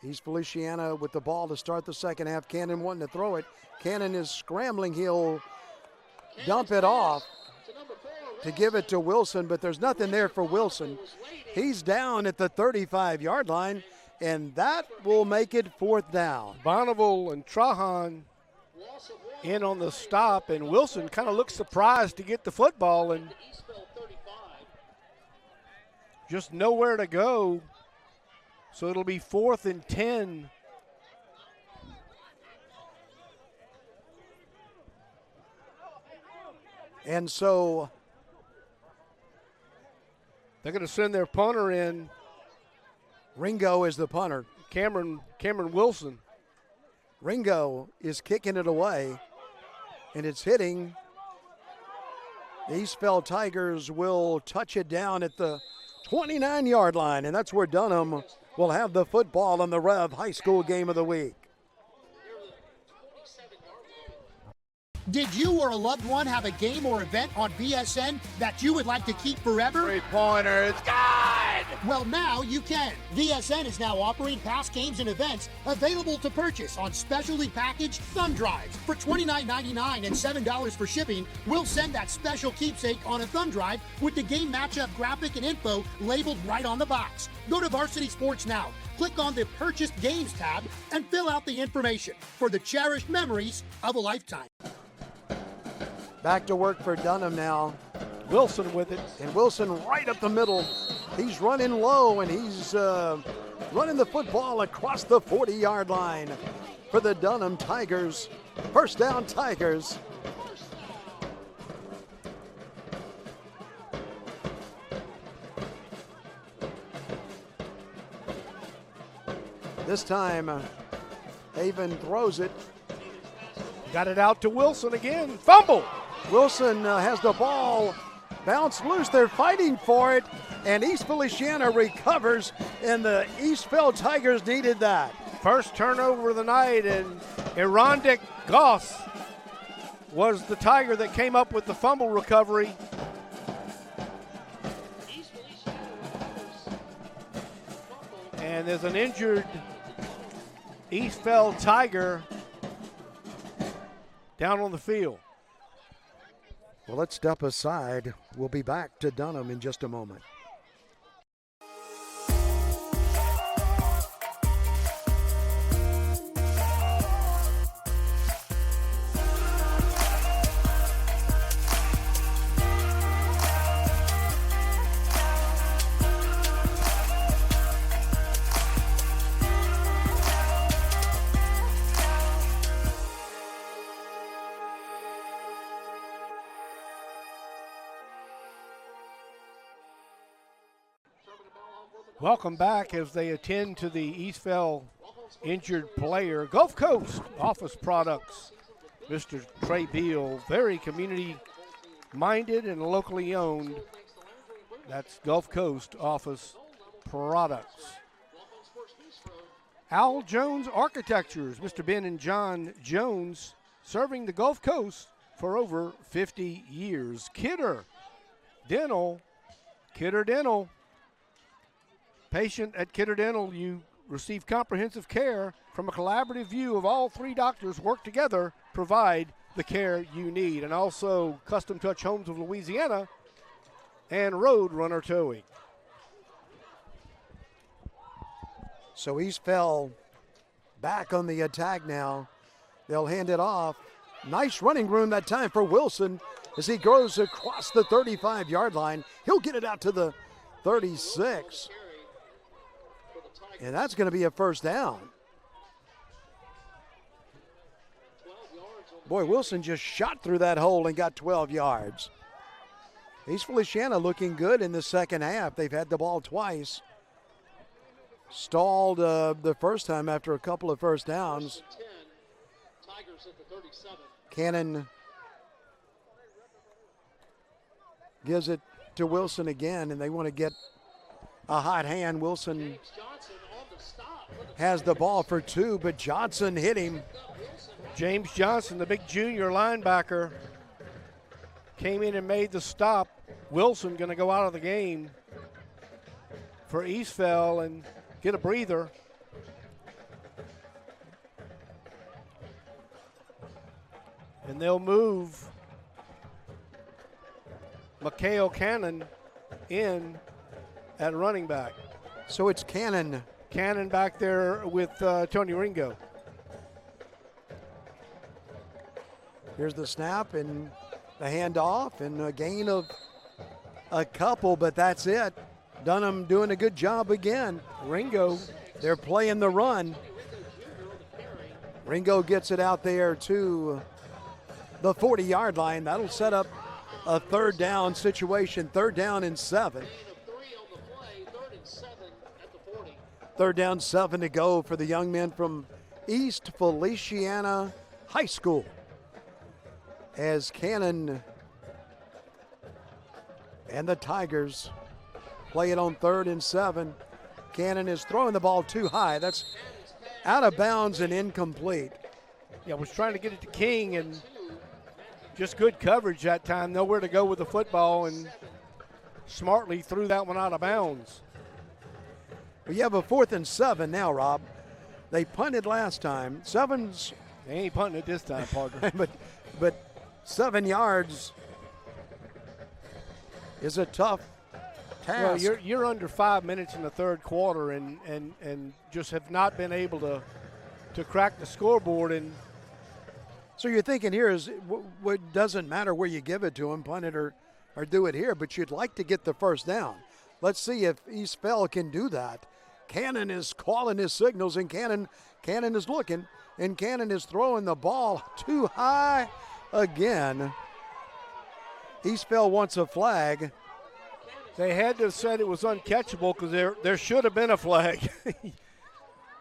East Feliciana with the ball to start the second half. Cannon wanting to throw it. Cannon is scrambling. He'll dump it off to give it to Wilson, but there's nothing there for Wilson. He's down at the 35-yard line, and that will make it fourth down. Bonneville and Trahan in on the stop, and Wilson kind of looks surprised to get the football and just nowhere to go. So it'll be 4th and 10. And so they're going to send their punter in. Ringo is the punter. Cameron Wilson. Ringo is kicking it away, and it's hitting. The Eastville Tigers will touch it down at the 29-yard line, and that's where Dunham will have the football on the REV High School Game of the Week. Did you or a loved one have a game or event on BSN that you would like to keep forever? Three-pointer, it's good! Well, now you can. BSN is now offering past games and events available to purchase on specially packaged thumb drives. For $29.99 and $7 for shipping, we'll send that special keepsake on a thumb drive with the game matchup graphic and info labeled right on the box. Go to Varsity Sports now. Click on the Purchased Games tab and fill out the information for the cherished memories of a lifetime. Back to work for Dunham now. Wilson with it. And Wilson right up the middle. He's running low, and he's running the football across the 40-yard line for the Dunham Tigers. First down, Tigers. This time, Haven throws it. Got it out to Wilson again. Fumble. Wilson has the ball. Bounced loose. They're fighting for it. And East Feliciana recovers, and the Eastville Tigers needed that. First turnover of the night, and Erondic Goss was the Tiger that came up with the fumble recovery. And there's an injured Eastville Tiger down on the field. Well, let's step aside. We'll be back to Dunham in just a moment. Welcome back as they attend to the Eastville injured player. Gulf Coast Office Products, Mr. Trey Beal, very community-minded and locally owned. That's Gulf Coast Office Products. Al Jones Architectures, Mr. Ben and John Jones, serving the Gulf Coast for over 50 years. Kidder Dental. Patient at Kidder Dental, you receive comprehensive care from a collaborative view of all three doctors work together, provide the care you need. And also Custom Touch Homes of Louisiana and Road Runner Towing. So Eastville back on the attack now. They'll hand it off. Nice running room that time for Wilson as he goes across the 35-yard line. He'll get it out to the 36. And that's going to be a first down. Boy, Wilson just shot through that hole and got 12 yards. East Feliciana looking good in the second half. They've had the ball twice. Stalled the first time after a couple of first downs. Cannon gives it to Wilson again, and they want to get a hot hand. Wilson has the ball for two, but Johnson hit him. James Johnson, the big junior linebacker, came in and made the stop. Wilson going to go out of the game for Eastville and get a breather. And they'll move Mikhail Cannon in at running back. So it's Cannon. Cannon back there with Tony Ringo. Here's the snap and the handoff and a gain of a couple, but that's it. Dunham doing a good job again. Ringo. They're playing the run. Ringo gets it out there to the 40-yard line. That'll set up a third down situation, 3rd down and 7. 3rd down, 7 to go for the young men from East Feliciana High School. As Cannon and the Tigers play it on 3rd and 7. Cannon is throwing the ball too high. That's out of bounds and incomplete. Yeah, was trying to get it to King and just good coverage that time. Nowhere to go with the football and smartly threw that one out of bounds. We have a 4th and 7 now, Rob. They punted last time. They ain't punting it this time, partner. but 7 yards is a tough task. Well, you're under 5 minutes in the third quarter and just have not been able to crack the scoreboard. And so you're thinking here is what doesn't matter where you give it to them, punt it or do it here, but you'd like to get the first down. Let's see if Eastville can do that. Cannon is calling his signals, and Cannon is looking, and Cannon is throwing the ball too high again. Eastville wants a flag. They had to have said it was uncatchable because there should have been a flag.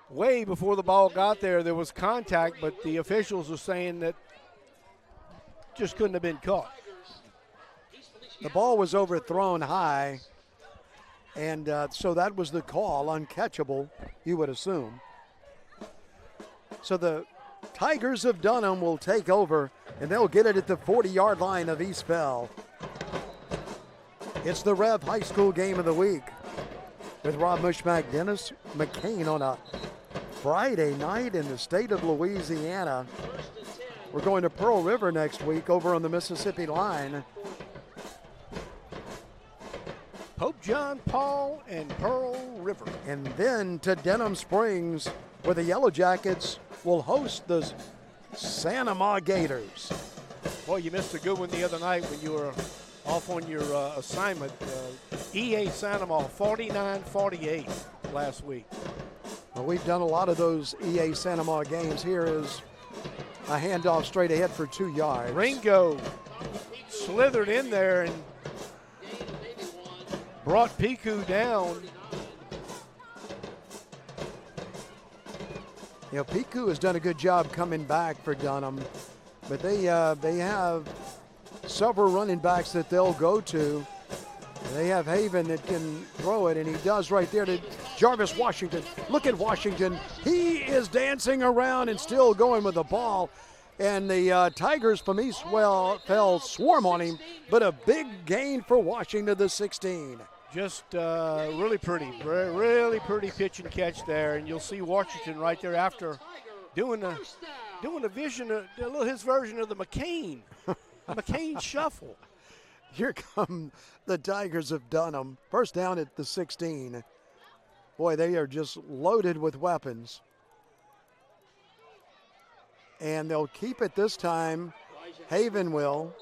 Way before the ball got there was contact, but the officials are saying that just couldn't have been caught. The ball was overthrown high, And so that was the call, uncatchable, you would assume. So the Tigers of Dunham will take over, and they'll get it at the 40-yard line of East Bell. It's the Rev High School Game of the Week with Rob Mushmack, Dennis McCain on a Friday night in the state of Louisiana. We're going to Pearl River next week over on the Mississippi line. Pope John Paul and Pearl River. And then to Denham Springs, where the Yellow Jackets will host the Sanama Gators. Boy, you missed a good one the other night when you were off on your assignment. EA Sanama 49-48 last week. Well, we've done a lot of those EA Sanama games. Here is a handoff straight ahead for 2 yards. Ringo slithered in there and brought Piku down. You know, Piku has done a good job coming back for Dunham, but they have several running backs that they'll go to. They have Haven that can throw it, and he does right there to Jarvis Washington. Look at Washington. He is dancing around and still going with the ball. And the Tigers from East Fell swarm on him, but a big gain for Washington, the 16. Just really pretty pitch and catch there, and you'll see Washington right there after doing his version of the McCain, McCain shuffle. Here come the Tigers of Dunham. First down at the 16. Boy, they are just loaded with weapons. And they'll keep it this time. Haven will.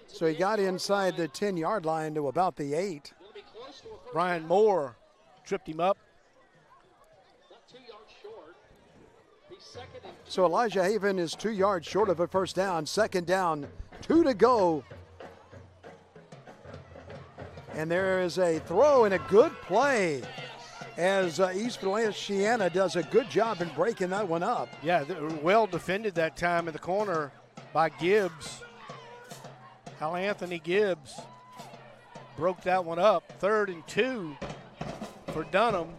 So he got inside the 10-yard line to about the 8. Brian Moore tripped him up. So Elijah Haven is 2 yards short of a first down. Second down, 2 to go. And there is a throw and a good play as East Feliciana does a good job in breaking that one up. Yeah, well defended that time in the corner by Gibbs. Al Anthony Gibbs broke that one up. 3rd and 2 for Dunham.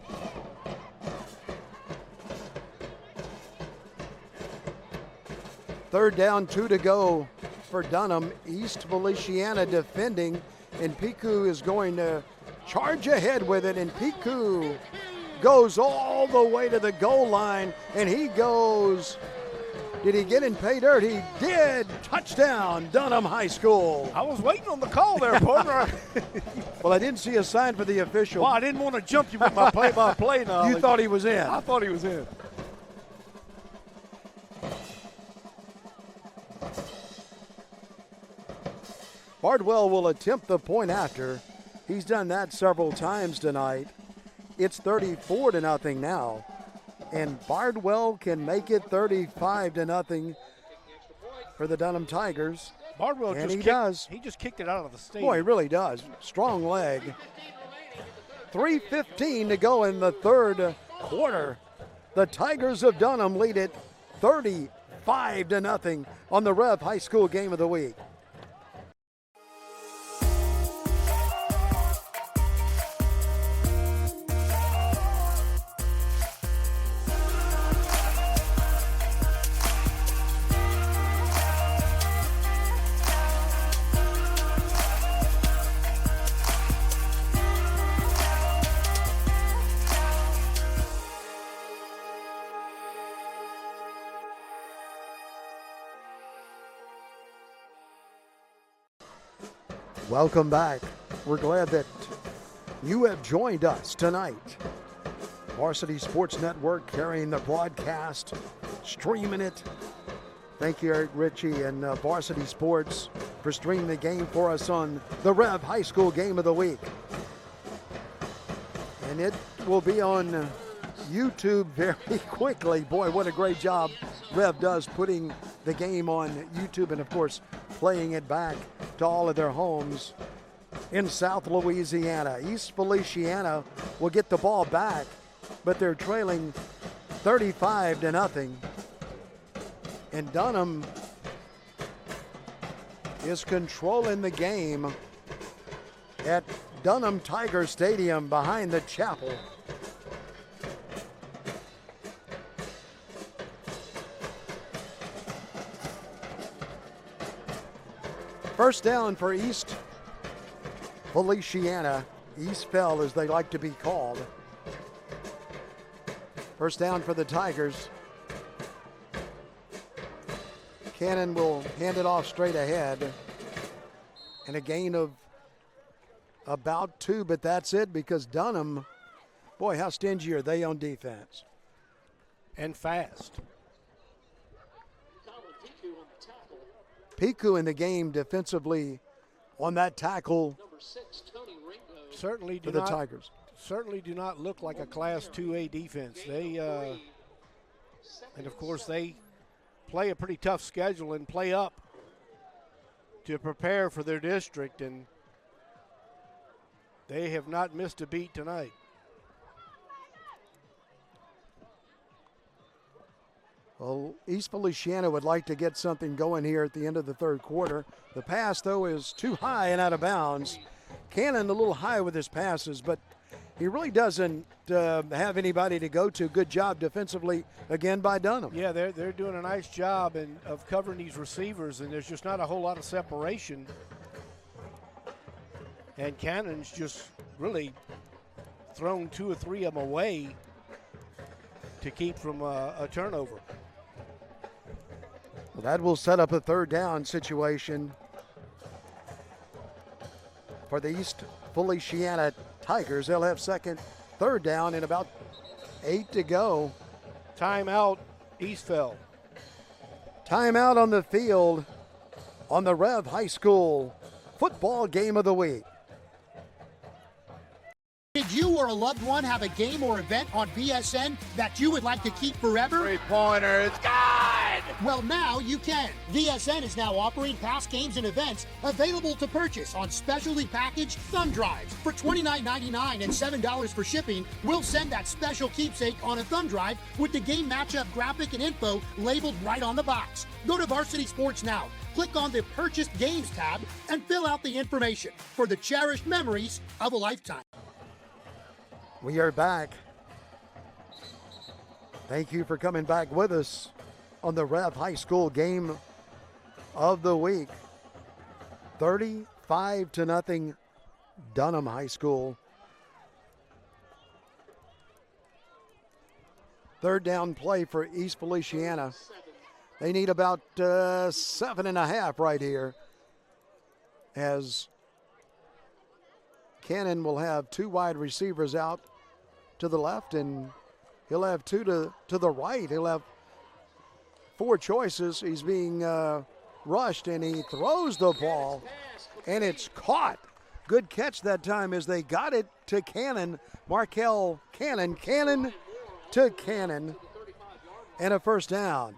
Third down, 2 to go for Dunham. East Feliciana defending, and Piku is going to charge ahead with it, and Piku goes all the way to the goal line, and he goes. Did he get in pay dirt? He did. Touchdown, Dunham High School. I was waiting on the call there, partner. Well, I didn't see a sign for the official. Well, I didn't want to jump you with my play-by-play knowledge. You thought he was in. I thought he was in. Bardwell will attempt the point after. He's done that several times tonight. It's 34-0 now. And Bardwell can make it 35-0 for the Dunham Tigers. Bardwell and just does. He just kicked it out of the stadium. Boy, he really does. Strong leg. 3:15 to go in the third quarter. The Tigers of Dunham lead it 35-0 on the Rev High School Game of the Week. Welcome back. We're glad that you have joined us tonight. Varsity Sports Network carrying the broadcast, streaming it. Thank you, Eric Ritchie and Varsity Sports for streaming the game for us on the Rev High School Game of the Week. And it will be on YouTube very quickly. Boy, what a great job Rev does putting the game on YouTube and, of course, playing it back to all of their homes in South Louisiana. East Feliciana will get the ball back, but they're trailing 35-0. And Dunham is controlling the game at Dunham Tiger Stadium behind the chapel. First down for East Feliciana, East Fel as they like to be called. First down for the Tigers. Cannon will hand it off straight ahead. And a gain of about 2, but that's it because Dunham, boy, how stingy are they on defense? And fast. Piku in the game defensively on that tackle certainly for the Tigers. Certainly do not look like a Class 2A defense. They, and of course, they play a pretty tough schedule and play up to prepare for their district, and they have not missed a beat tonight. Well, East Feliciana would like to get something going here at the end of the third quarter. The pass, though, is too high and out of bounds. Cannon a little high with his passes, but he really doesn't have anybody to go to. Good job defensively again by Dunham. Yeah, they're doing a nice job of covering these receivers, and there's just not a whole lot of separation. And Cannon's just really thrown 2 or 3 of them away to keep from a turnover. Well, that will set up a third down situation for the East Feliciana Tigers. They'll have third down in about 8 to go. Timeout, East Fel. Timeout on the field on the REV High School football game of the week. Did you or a loved one have a game or event on BSN that you would like to keep forever? Three-pointer, it's good! Well, now you can. BSN is now offering past games and events available to purchase on specially packaged thumb drives. For $29.99 and $7 for shipping, we'll send that special keepsake on a thumb drive with the game matchup graphic and info labeled right on the box. Go to Varsity Sports now. Click on the Purchased Games tab and fill out the information for the cherished memories of a lifetime. We are back. Thank you for coming back with us on the REV High School game of the week. 35-0 Dunham High School. Third down play for East Feliciana. They need about 7.5 right here, as Cannon will have 2 wide receivers out to the left, and he'll have 2 to the right. He'll have 4 choices. He's being rushed, and he throws the ball, and it's caught. Good catch that time as they got it to Cannon. Markel Cannon. Cannon to Cannon, and a first down.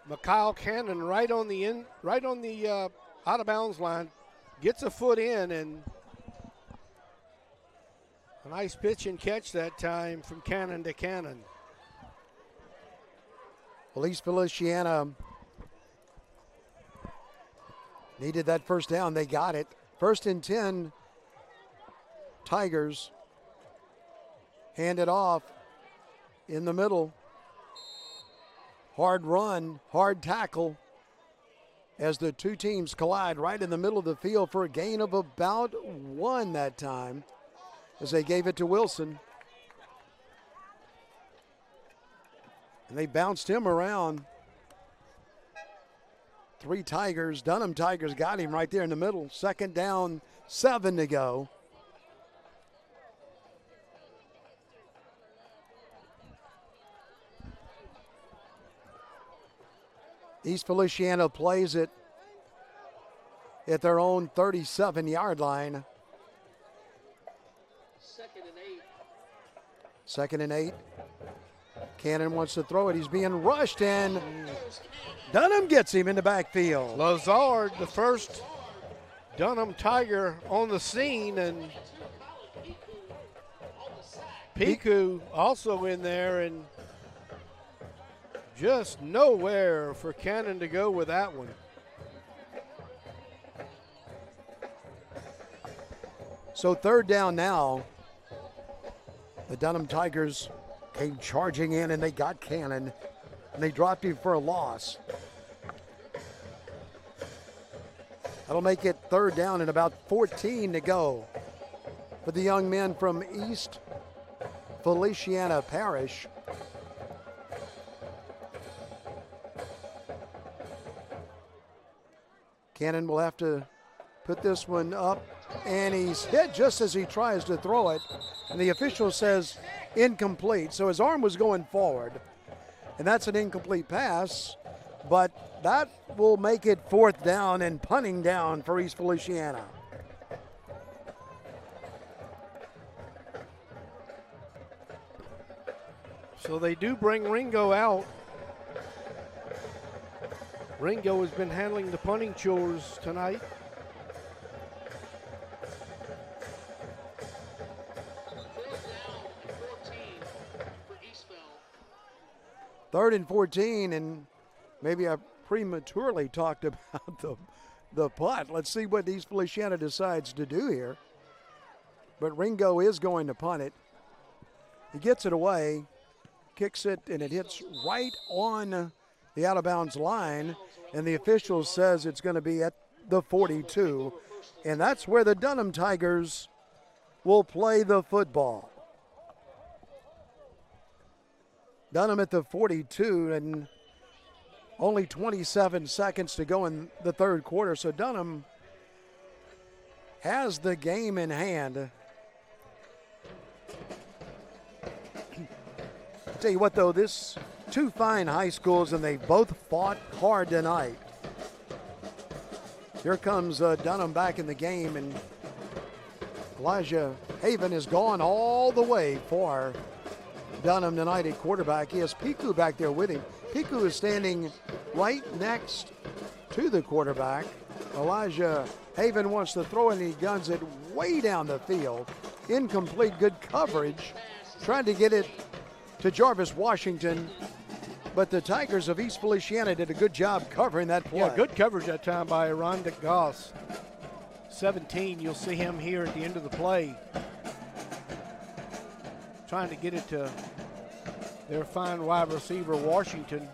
Mikhail Cannon right on the out of bounds line, gets a foot in, and a nice pitch and catch that time from Cannon to Cannon. Well, East Feliciana needed that first down. They got it. 1st and 10, Tigers. Hand it off in the middle. Hard run, hard tackle as the 2 teams collide right in the middle of the field for a gain of about 1 that time as they gave it to Wilson. And they bounced him around. 3 Tigers, Dunham Tigers got him right there in the middle. 2nd down, 7 to go. East Feliciana plays it at their own 37-yard line. 2nd and 8. Cannon wants to throw it. He's being rushed, and Dunham gets him in the backfield. Lazard, the first Dunham Tiger on the scene, and Piku also in there, and Just nowhere for Cannon to go with that one. So third down now. The Dunham Tigers came charging in and they got Cannon and they dropped him for a loss. That'll make it third down and about 14 to go for the young men from East Feliciana Parish. Cannon will have to put this one up, and he's hit just as he tries to throw it, and the official says incomplete. So his arm was going forward, and that's an incomplete pass, but that will make it fourth down and punting down for East Feliciana. So they do bring Ringo out. Ringo has been handling the punting chores tonight. Third and 14, and maybe I prematurely talked about the punt. Let's see what East Feliciana decides to do here. But Ringo is going to punt it. He gets it away, kicks it, and it hits right on the out-of-bounds line, and the official says it's going to be at the 42, and that's where the Dunham Tigers will play the football. Dunham at the 42, and only 27 seconds to go in the third quarter, so Dunham has the game in hand. I'll tell you what, though, this two fine high schools, and they both fought hard tonight. Here comes Dunham back in the game, and Elijah Haven has gone all the way for Dunham tonight at quarterback. He has Piku back there with him. Piku is standing right next to the quarterback. Elijah Haven wants to throw it, and he guns it way down the field. Incomplete, good coverage. Trying to get it to Jarvis Washington, but the Tigers of East Feliciana did a good job covering that play. Yeah, good coverage that time by Rhonda Goss. 17, you'll see him here at the end of the play, trying to get it to their fine wide receiver, Washington.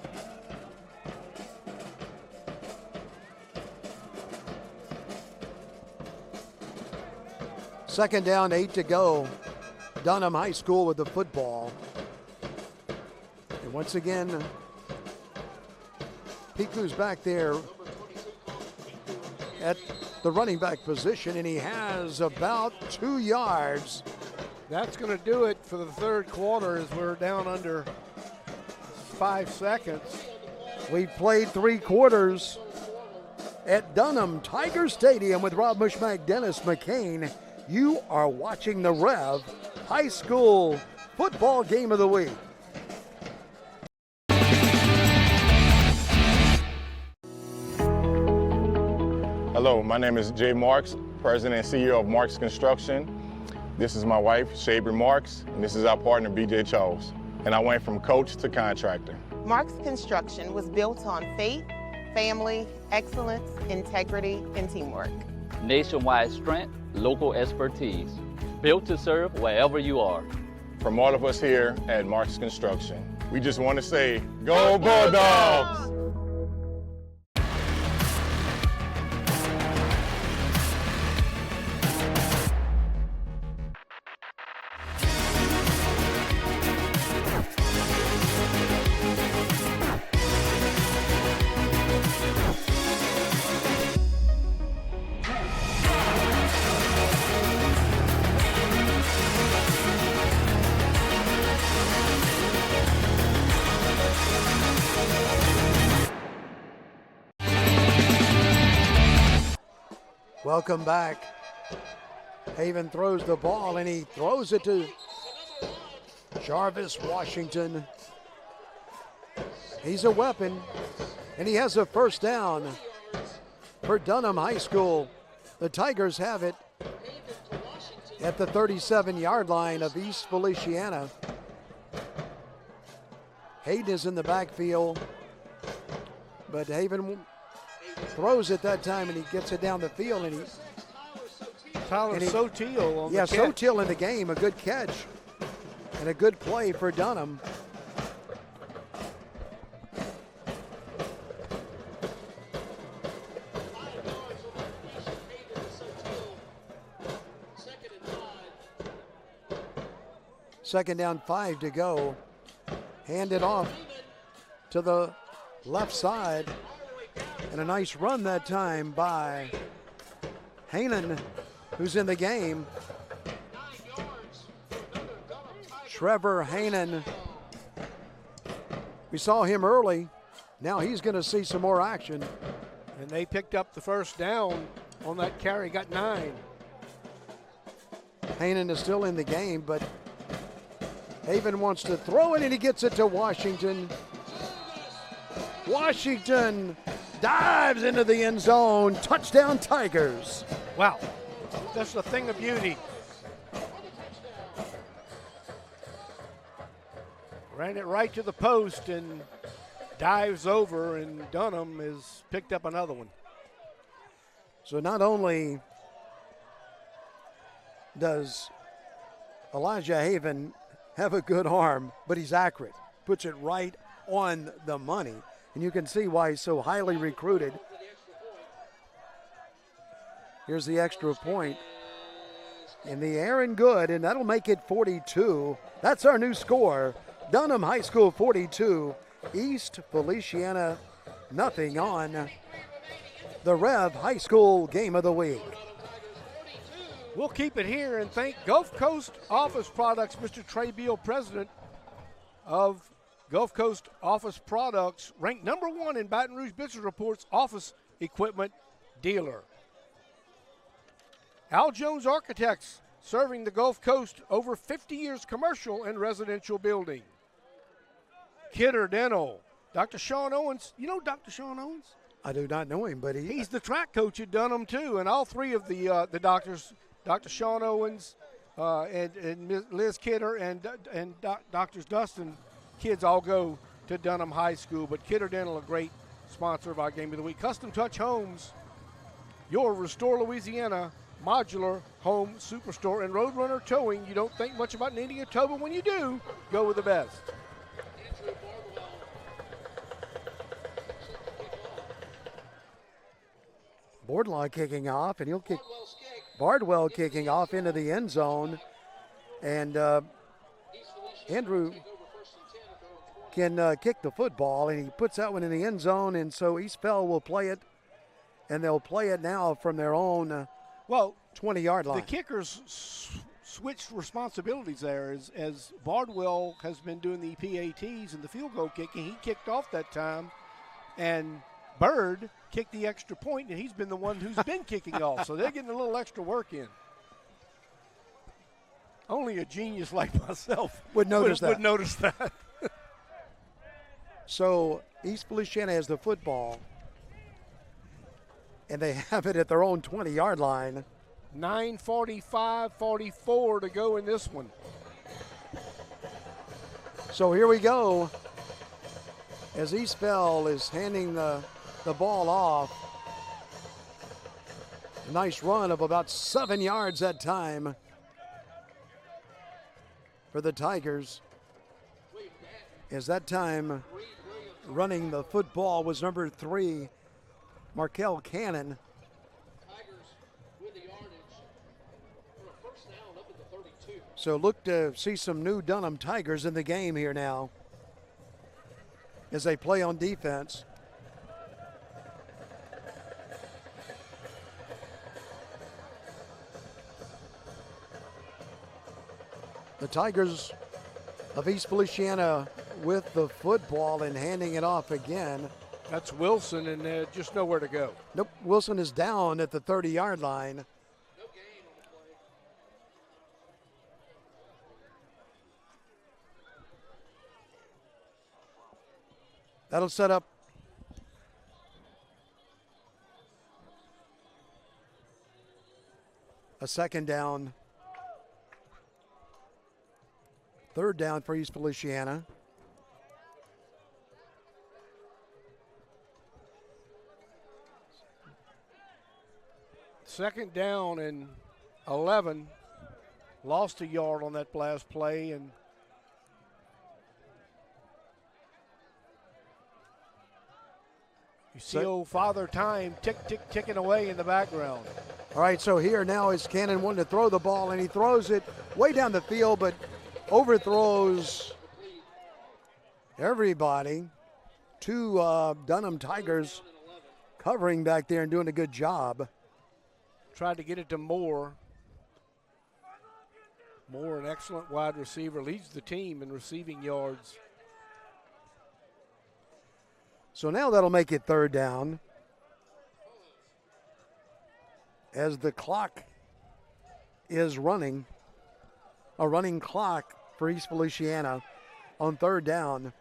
Second down, 8 to go. Dunham High School with the football. And once again, Piku's back there at the running back position, and he has about 2 yards. That's going to do it for the third quarter as we're down under 5 seconds. We've played 3 quarters at Dunham Tiger Stadium with Rob Mushmack, Dennis McCain. You are watching the REV High School Football Game of the Week. Hello, my name is Jay Marks, President and CEO of Marks Construction. This is my wife, Shabry Marks, and this is our partner, BJ Charles. And I went from coach to contractor. Marks Construction was built on faith, family, excellence, integrity, and teamwork. Nationwide strength, local expertise. Built to serve wherever you are. From all of us here at Marks Construction, we just want to say, Go Bulldogs! Welcome back. Haven throws the ball, and he throws it to Jarvis Washington. He's a weapon, and he has a first down for Dunham High School. The Tigers have it at the 37-yard line of East Feliciana. Hayden is in the backfield, but Haven throws it that time, and he gets it down the field, and Tyler Sotil on the catch. Sotil in the game, a good catch and a good play for Dunham. Second down, 5 to go. Hand it off to the left side. And a nice run that time by Haanen, who's in the game. Trevor Haanen. We saw him early. Now he's going to see some more action. And they picked up the first down on that carry, got 9. Haanen is still in the game, but Haven wants to throw it, and he gets it to Washington. Washington dives into the end zone. Touchdown, Tigers. Wow, that's a thing of beauty. Ran it right to the post and dives over, and Dunham has picked up another one. So not only does Elijah Haven have a good arm, but he's accurate. Puts it right on the money. And you can see why he's so highly recruited. Here's the extra point. In the air and good, and that'll make it 42. That's our new score. Dunham High School 42, East Feliciana nothing on the REV High School Game of the Week. We'll keep it here and thank Gulf Coast Office Products, Mr. Trey Beal, president of Gulf Coast Office Products, ranked number 1 in Baton Rouge Business Report's office equipment dealer. Al Jones Architects, serving the Gulf Coast over 50 years, commercial and residential building. Kidder Dental, Dr. Sean Owens. You know Dr. Sean Owens? I do not know him, but he's the track coach at Dunham too, and all 3 of the doctors, Dr. Sean Owens, and Liz Kidder, and Doctors Dustin, kids all go to Dunham High School. But Kidder Dental, a great sponsor of our Game of the Week. Custom Touch Homes, your Restore Louisiana modular home superstore, and Roadrunner Towing. You don't think much about needing a tow, but when you do, go with the best. Bordlaw kicking off, and he'll kick. Bardwell kicking off into the end zone, and Andrew can kick the football, and he puts that one in the end zone, and so Eastville will play it, and they'll play it now from their own 20-yard line. The kickers switched responsibilities there as Bardwell has been doing the PATs and the field goal kicking. He kicked off that time, and Bird kicked the extra point, and he's been the one who's been kicking off. So they're getting a little extra work in. Only a genius like myself would notice that. So East Feliciana has the football, and they have it at their own 20-yard line. 9:45-44 to go in this one. So here we go as Eastville is handing the ball off. Nice run of about 7 yards that time for the Tigers. As that time running the football was number 3, Markel Cannon. So look to see some new Dunham Tigers in the game here now as they play on defense. The Tigers of East Feliciana with the football and handing it off again. That's Wilson, and just nowhere to go. Nope, Wilson is down at the 30-yard line. That'll set up a second down. Third down for East Feliciana. Second down and 11. Lost a yard on that last play, and you see old Father Time ticking away in the background. All right, so here now is Cannon wanting to throw the ball, and he throws it way down the field, but overthrows everybody. Two Dunham Tigers covering back there and doing a good job. Tried to get it to Moore. Moore, an excellent wide receiver, leads the team in receiving yards. So now that'll make it third down. As the clock is running, a running clock for East Feliciana on third down.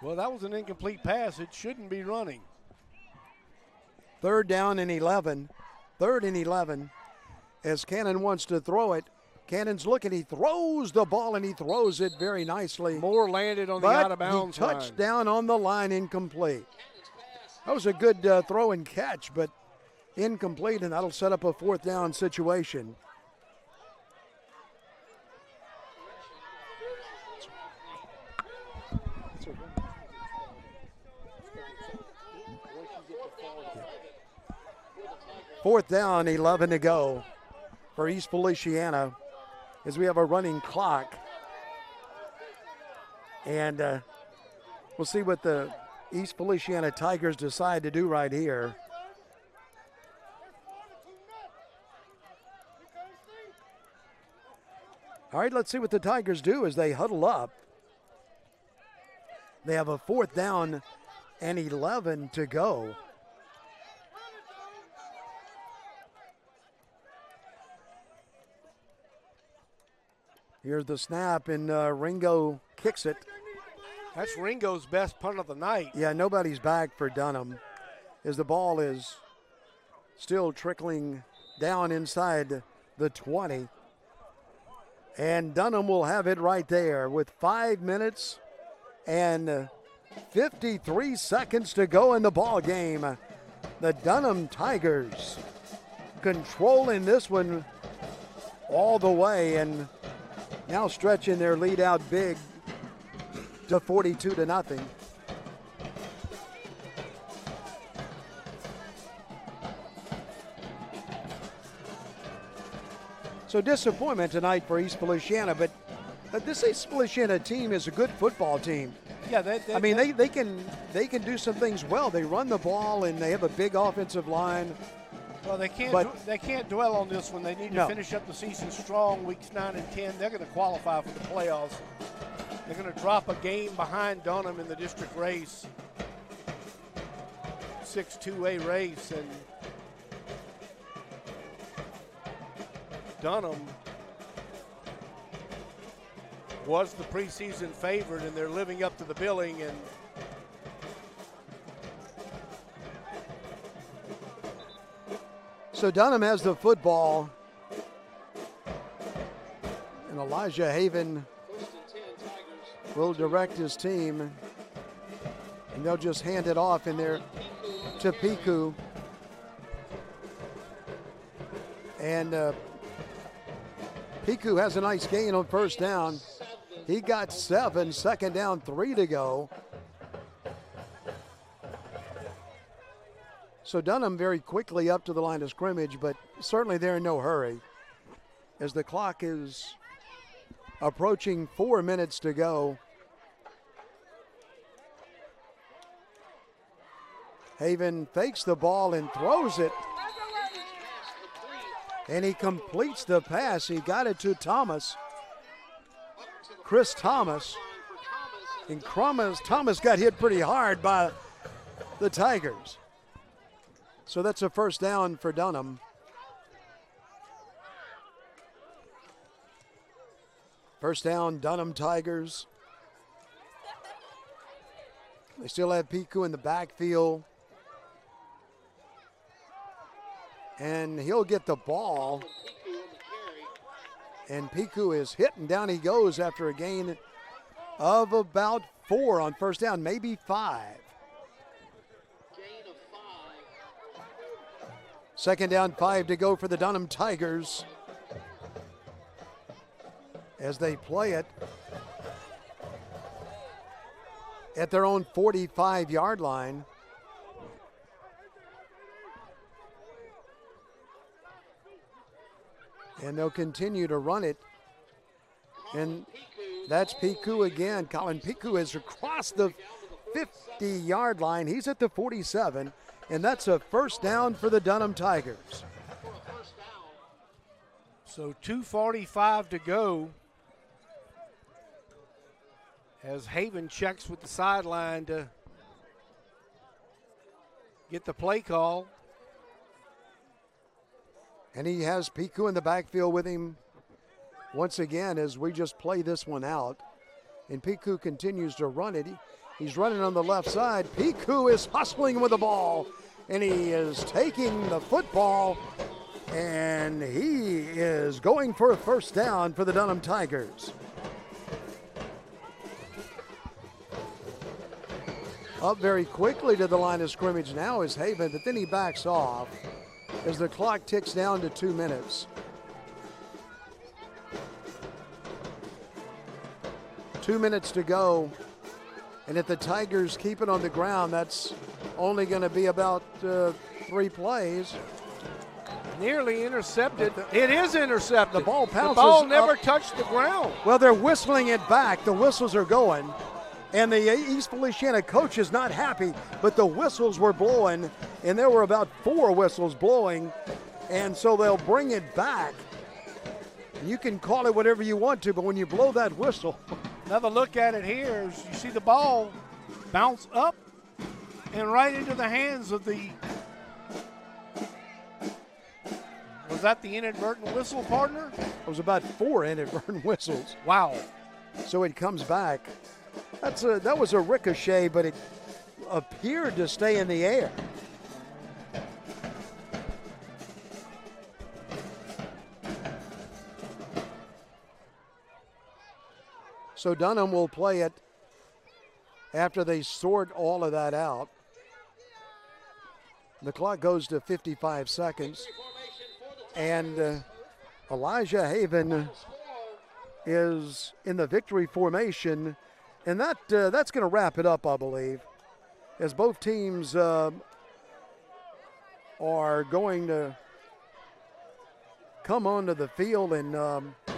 Well, that was an incomplete pass. It shouldn't be running. Third down and 11. Third and 11 as Cannon wants to throw it. Cannon's looking, he throws the ball, and he throws it very nicely. Moore landed on the out-of-bounds line. Touchdown on the line, incomplete. That was a good throw and catch, but incomplete, and that'll set up a fourth down situation. Fourth down, 11 to go for East Feliciana as we have a running clock. And we'll see what the East Feliciana Tigers decide to do right here. All right, let's see what the Tigers do as they huddle up. They have a fourth down and 11 to go. Here's the snap, and Ringo kicks it. That's Ringo's best punt of the night. Yeah, nobody's back for Dunham as the ball is still trickling down inside the 20. And Dunham will have it right there with 5 minutes and 53 seconds to go in the ball game. The Dunham Tigers controlling this one all the way and now stretching their lead out big to 42-0. So disappointment tonight for East Feliciana, but this East Feliciana team is a good football team. Yeah, they can do some things well. They run the ball and they have a big offensive line. Well, they can't dwell on this one. They need to finish up the season strong. Weeks 9 and 10, they're going to qualify for the playoffs. They're going to drop a game behind Dunham in the district race, 6-2A race, and Dunham was the preseason favorite, and they're living up to the billing. And so Dunham has the football, and Elijah Haven will direct his team, and they'll just hand it off in there to Piku. And Piku has a nice gain on first down. He got 7, second down, 3 to go. So Dunham very quickly up to the line of scrimmage, but certainly they're in no hurry as the clock is approaching 4 minutes to go. Haven fakes the ball and throws it. And he completes the pass. He got it to Thomas. Chris Thomas. And Thomas got hit pretty hard by the Tigers. So that's a first down for Dunham. First down, Dunham Tigers. They still have Piku in the backfield. And he'll get the ball. And Piku is hit, and down he goes after a gain of about 4 on first down, maybe 5. Second down, 5 to go for the Dunham Tigers as they play it at their own 45-yard line. And they'll continue to run it. And that's Piku again. Colin Piku is across the 50-yard line. He's at the 47, and that's a first down for the Dunham Tigers. So 2:45 to go as Haven checks with the sideline to get the play call. And he has Piku in the backfield with him once again as we just play this one out. And Piku continues to run it. He's running on the left side. Piku is hustling with the ball, and he is taking the football, and he is going for a first down for the Dunham Tigers. Up very quickly to the line of scrimmage now is Haven, but then he backs off as the clock ticks down to 2 minutes. 2 minutes to go, and if the Tigers keep it on the ground, that's only going to be about 3 plays. Nearly intercepted. It is intercepted. The ball pounces. The ball never up. touched the ground. Well, they're whistling it back. The whistles are going, and the East Feliciana coach is not happy, but the whistles were blowing, and there were about 4 whistles blowing, and so they'll bring it back. You can call it whatever you want to, but when you blow that whistle. Another look at it here. You see the ball bounce up and right into the hands of the, was that the inadvertent whistle, partner? It was about 4 inadvertent whistles. Wow. So it comes back. That was a ricochet, but it appeared to stay in the air. So Dunham will play it after they sort all of that out. The clock goes to 55 seconds. And Elijah Haven is in the victory formation. And that's going to wrap it up, I believe, as both teams are going to come onto the field in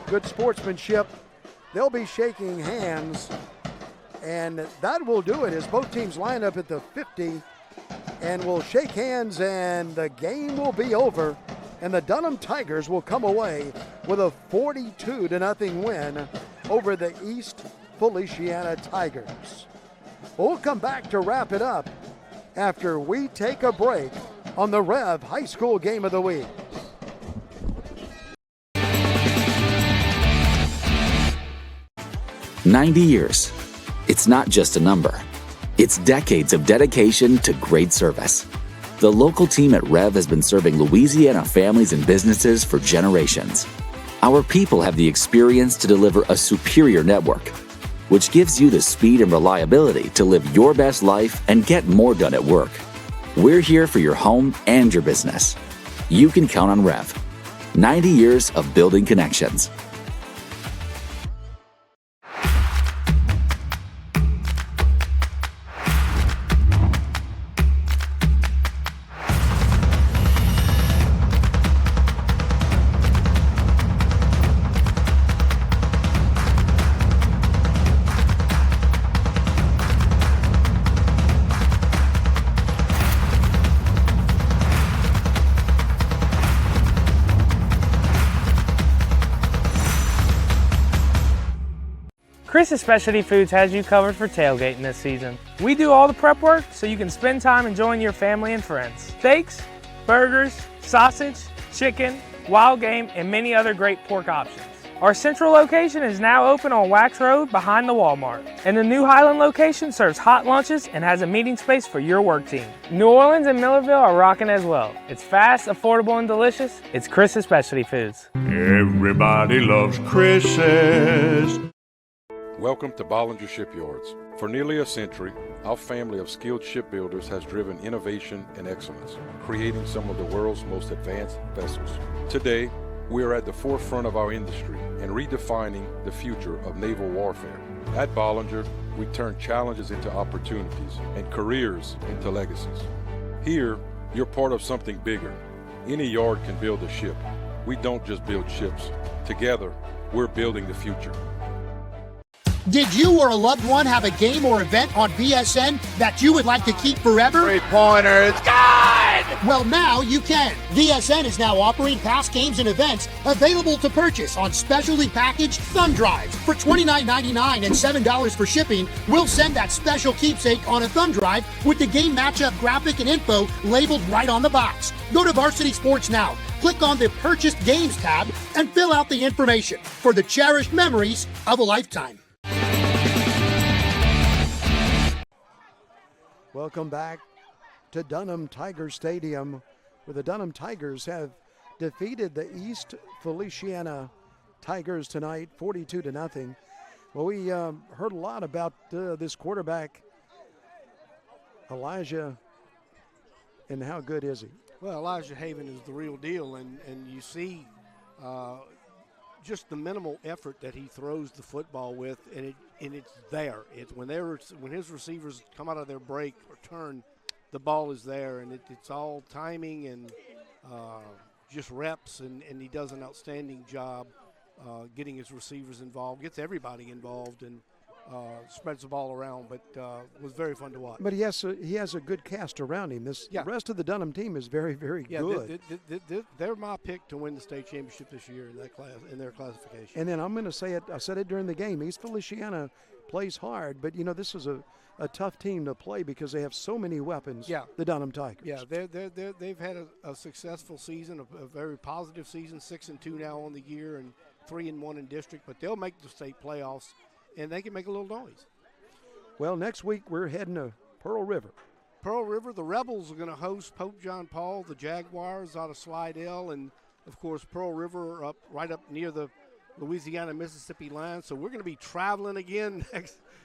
good sportsmanship. They'll be shaking hands, and that will do it as both teams line up at the 50 and will shake hands, and the game will be over, and the Dunham Tigers will come away with a 42-0 win over the East Feliciana Tigers. We'll come back to wrap it up after we take a break on the REV High School Game of the Week. "90 years. It's not just a number. It's decades of dedication to great service. The local team at REV has been serving Louisiana families and businesses for generations. Our people have the experience to deliver a superior network, which gives you the speed and reliability to live your best life and get more done at work. We're here for your home and your business. You can count on REV. 90 years of building connections." Chris's Specialty Foods has you covered for tailgating this season. We do all the prep work so you can spend time enjoying your family and friends. Steaks, burgers, sausage, chicken, wild game, and many other great pork options. Our central location is now open on Wax Road behind the Walmart. And the new Highland location serves hot lunches and has a meeting space for your work team. New Orleans and Millerville are rocking as well. It's fast, affordable, and delicious. It's Chris's Specialty Foods. Everybody loves Chris's. Welcome to Bollinger Shipyards. For nearly a century, our family of skilled shipbuilders has driven innovation and excellence, creating some of the world's most advanced vessels. Today, we are at the forefront of our industry and redefining the future of naval warfare. At Bollinger, we turn challenges into opportunities and careers into legacies. Here, you're part of something bigger. Any yard can build a ship. We don't just build ships. Together, we're building the future. Did you or a loved one have a game or event on BSN that you would like to keep forever? 3-pointer, it's good! Well, now you can. BSN is now offering past games and events available to purchase on specially packaged thumb drives. For $29.99 and $7 for shipping, we'll send that special keepsake on a thumb drive with the game matchup graphic and info labeled right on the box. Go to Varsity Sports now, click on the Purchased Games tab, and fill out the information for the cherished memories of a lifetime. Welcome back to Dunham Tiger Stadium, where the Dunham Tigers have defeated the East Feliciana Tigers tonight, 42-0. Well, we heard a lot about this quarterback, Elijah, and how good is he? Well, Elijah Haven is the real deal, and you see just the minimal effort that he throws the football with, and it's there. It's when his receivers come out of their break or turn, the ball is there, and it's all timing and just reps, and he does an outstanding job getting his receivers involved, gets everybody involved, and spreads the ball around, but was very fun to watch. But he has a good cast around him. The rest of the Dunham team is very, very good. They're my pick to win the state championship this year in that class, in their classification. And then I'm going to say it. I said it during the game. East Feliciana plays hard, but this is a tough team to play because they have so many weapons. Yeah, the Dunham Tigers. Yeah, they've had a successful season, a very positive season, 6-2 now on the year, and 3-1 in district. But they'll make the state playoffs, and they can make a little noise. Well, next week we're heading to Pearl River. Pearl River, the Rebels are going to host Pope John Paul, the Jaguars out of Slidell, and, of course, Pearl River right up near the Louisiana-Mississippi line. So we're going to be traveling again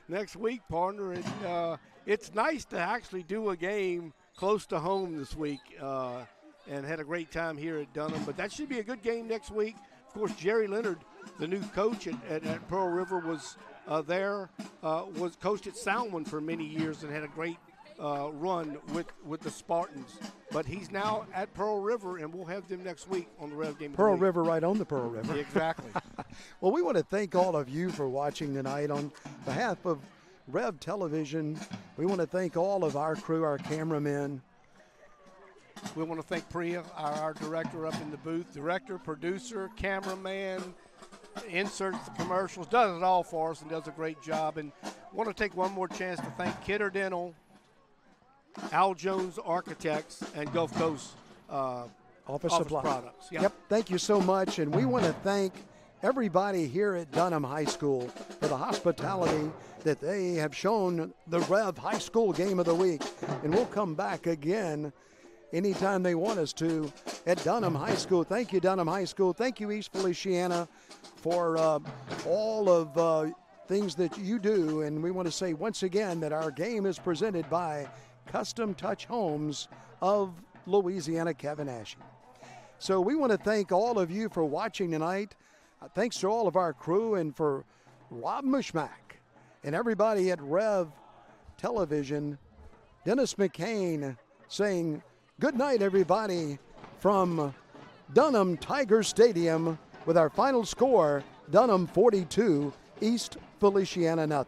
next week, partner. And it's nice to actually do a game close to home this week and had a great time here at Dunham. But that should be a good game next week. Of course, Jerry Leonard, the new coach at Pearl River, was was coached at Salmon for many years and had a great run with the Spartans. But he's now at Pearl River, and we'll have them next week on the Rev Game. Pearl River, right on the Pearl River. Exactly. Well, we want to thank all of you for watching tonight. On behalf of Rev Television, we want to thank all of our crew, our cameramen. We want to thank Priya, our director up in the booth, director, producer, cameraman, inserts the commercials, does it all for us and does a great job. And want to take one more chance to thank Kidder Dental, Al Jones Architects, and Gulf Coast Office Supply Products. Yep, thank you so much. And we want to thank everybody here at Dunham High School for the hospitality that they have shown the Rev High School Game of the Week. And we'll come back again anytime they want us to at Dunham High School. Thank you, Dunham High School. Thank you, East Feliciana, for all of things that you do. And we want to say once again that our game is presented by Custom Touch Homes of Louisiana, Cavenashie. So we want to thank all of you for watching tonight. Thanks to all of our crew and for Rob Mushmack and everybody at Rev Television. Dennis McCain saying good night, everybody, from Dunham Tiger Stadium with our final score, Dunham 42, East Feliciana 0.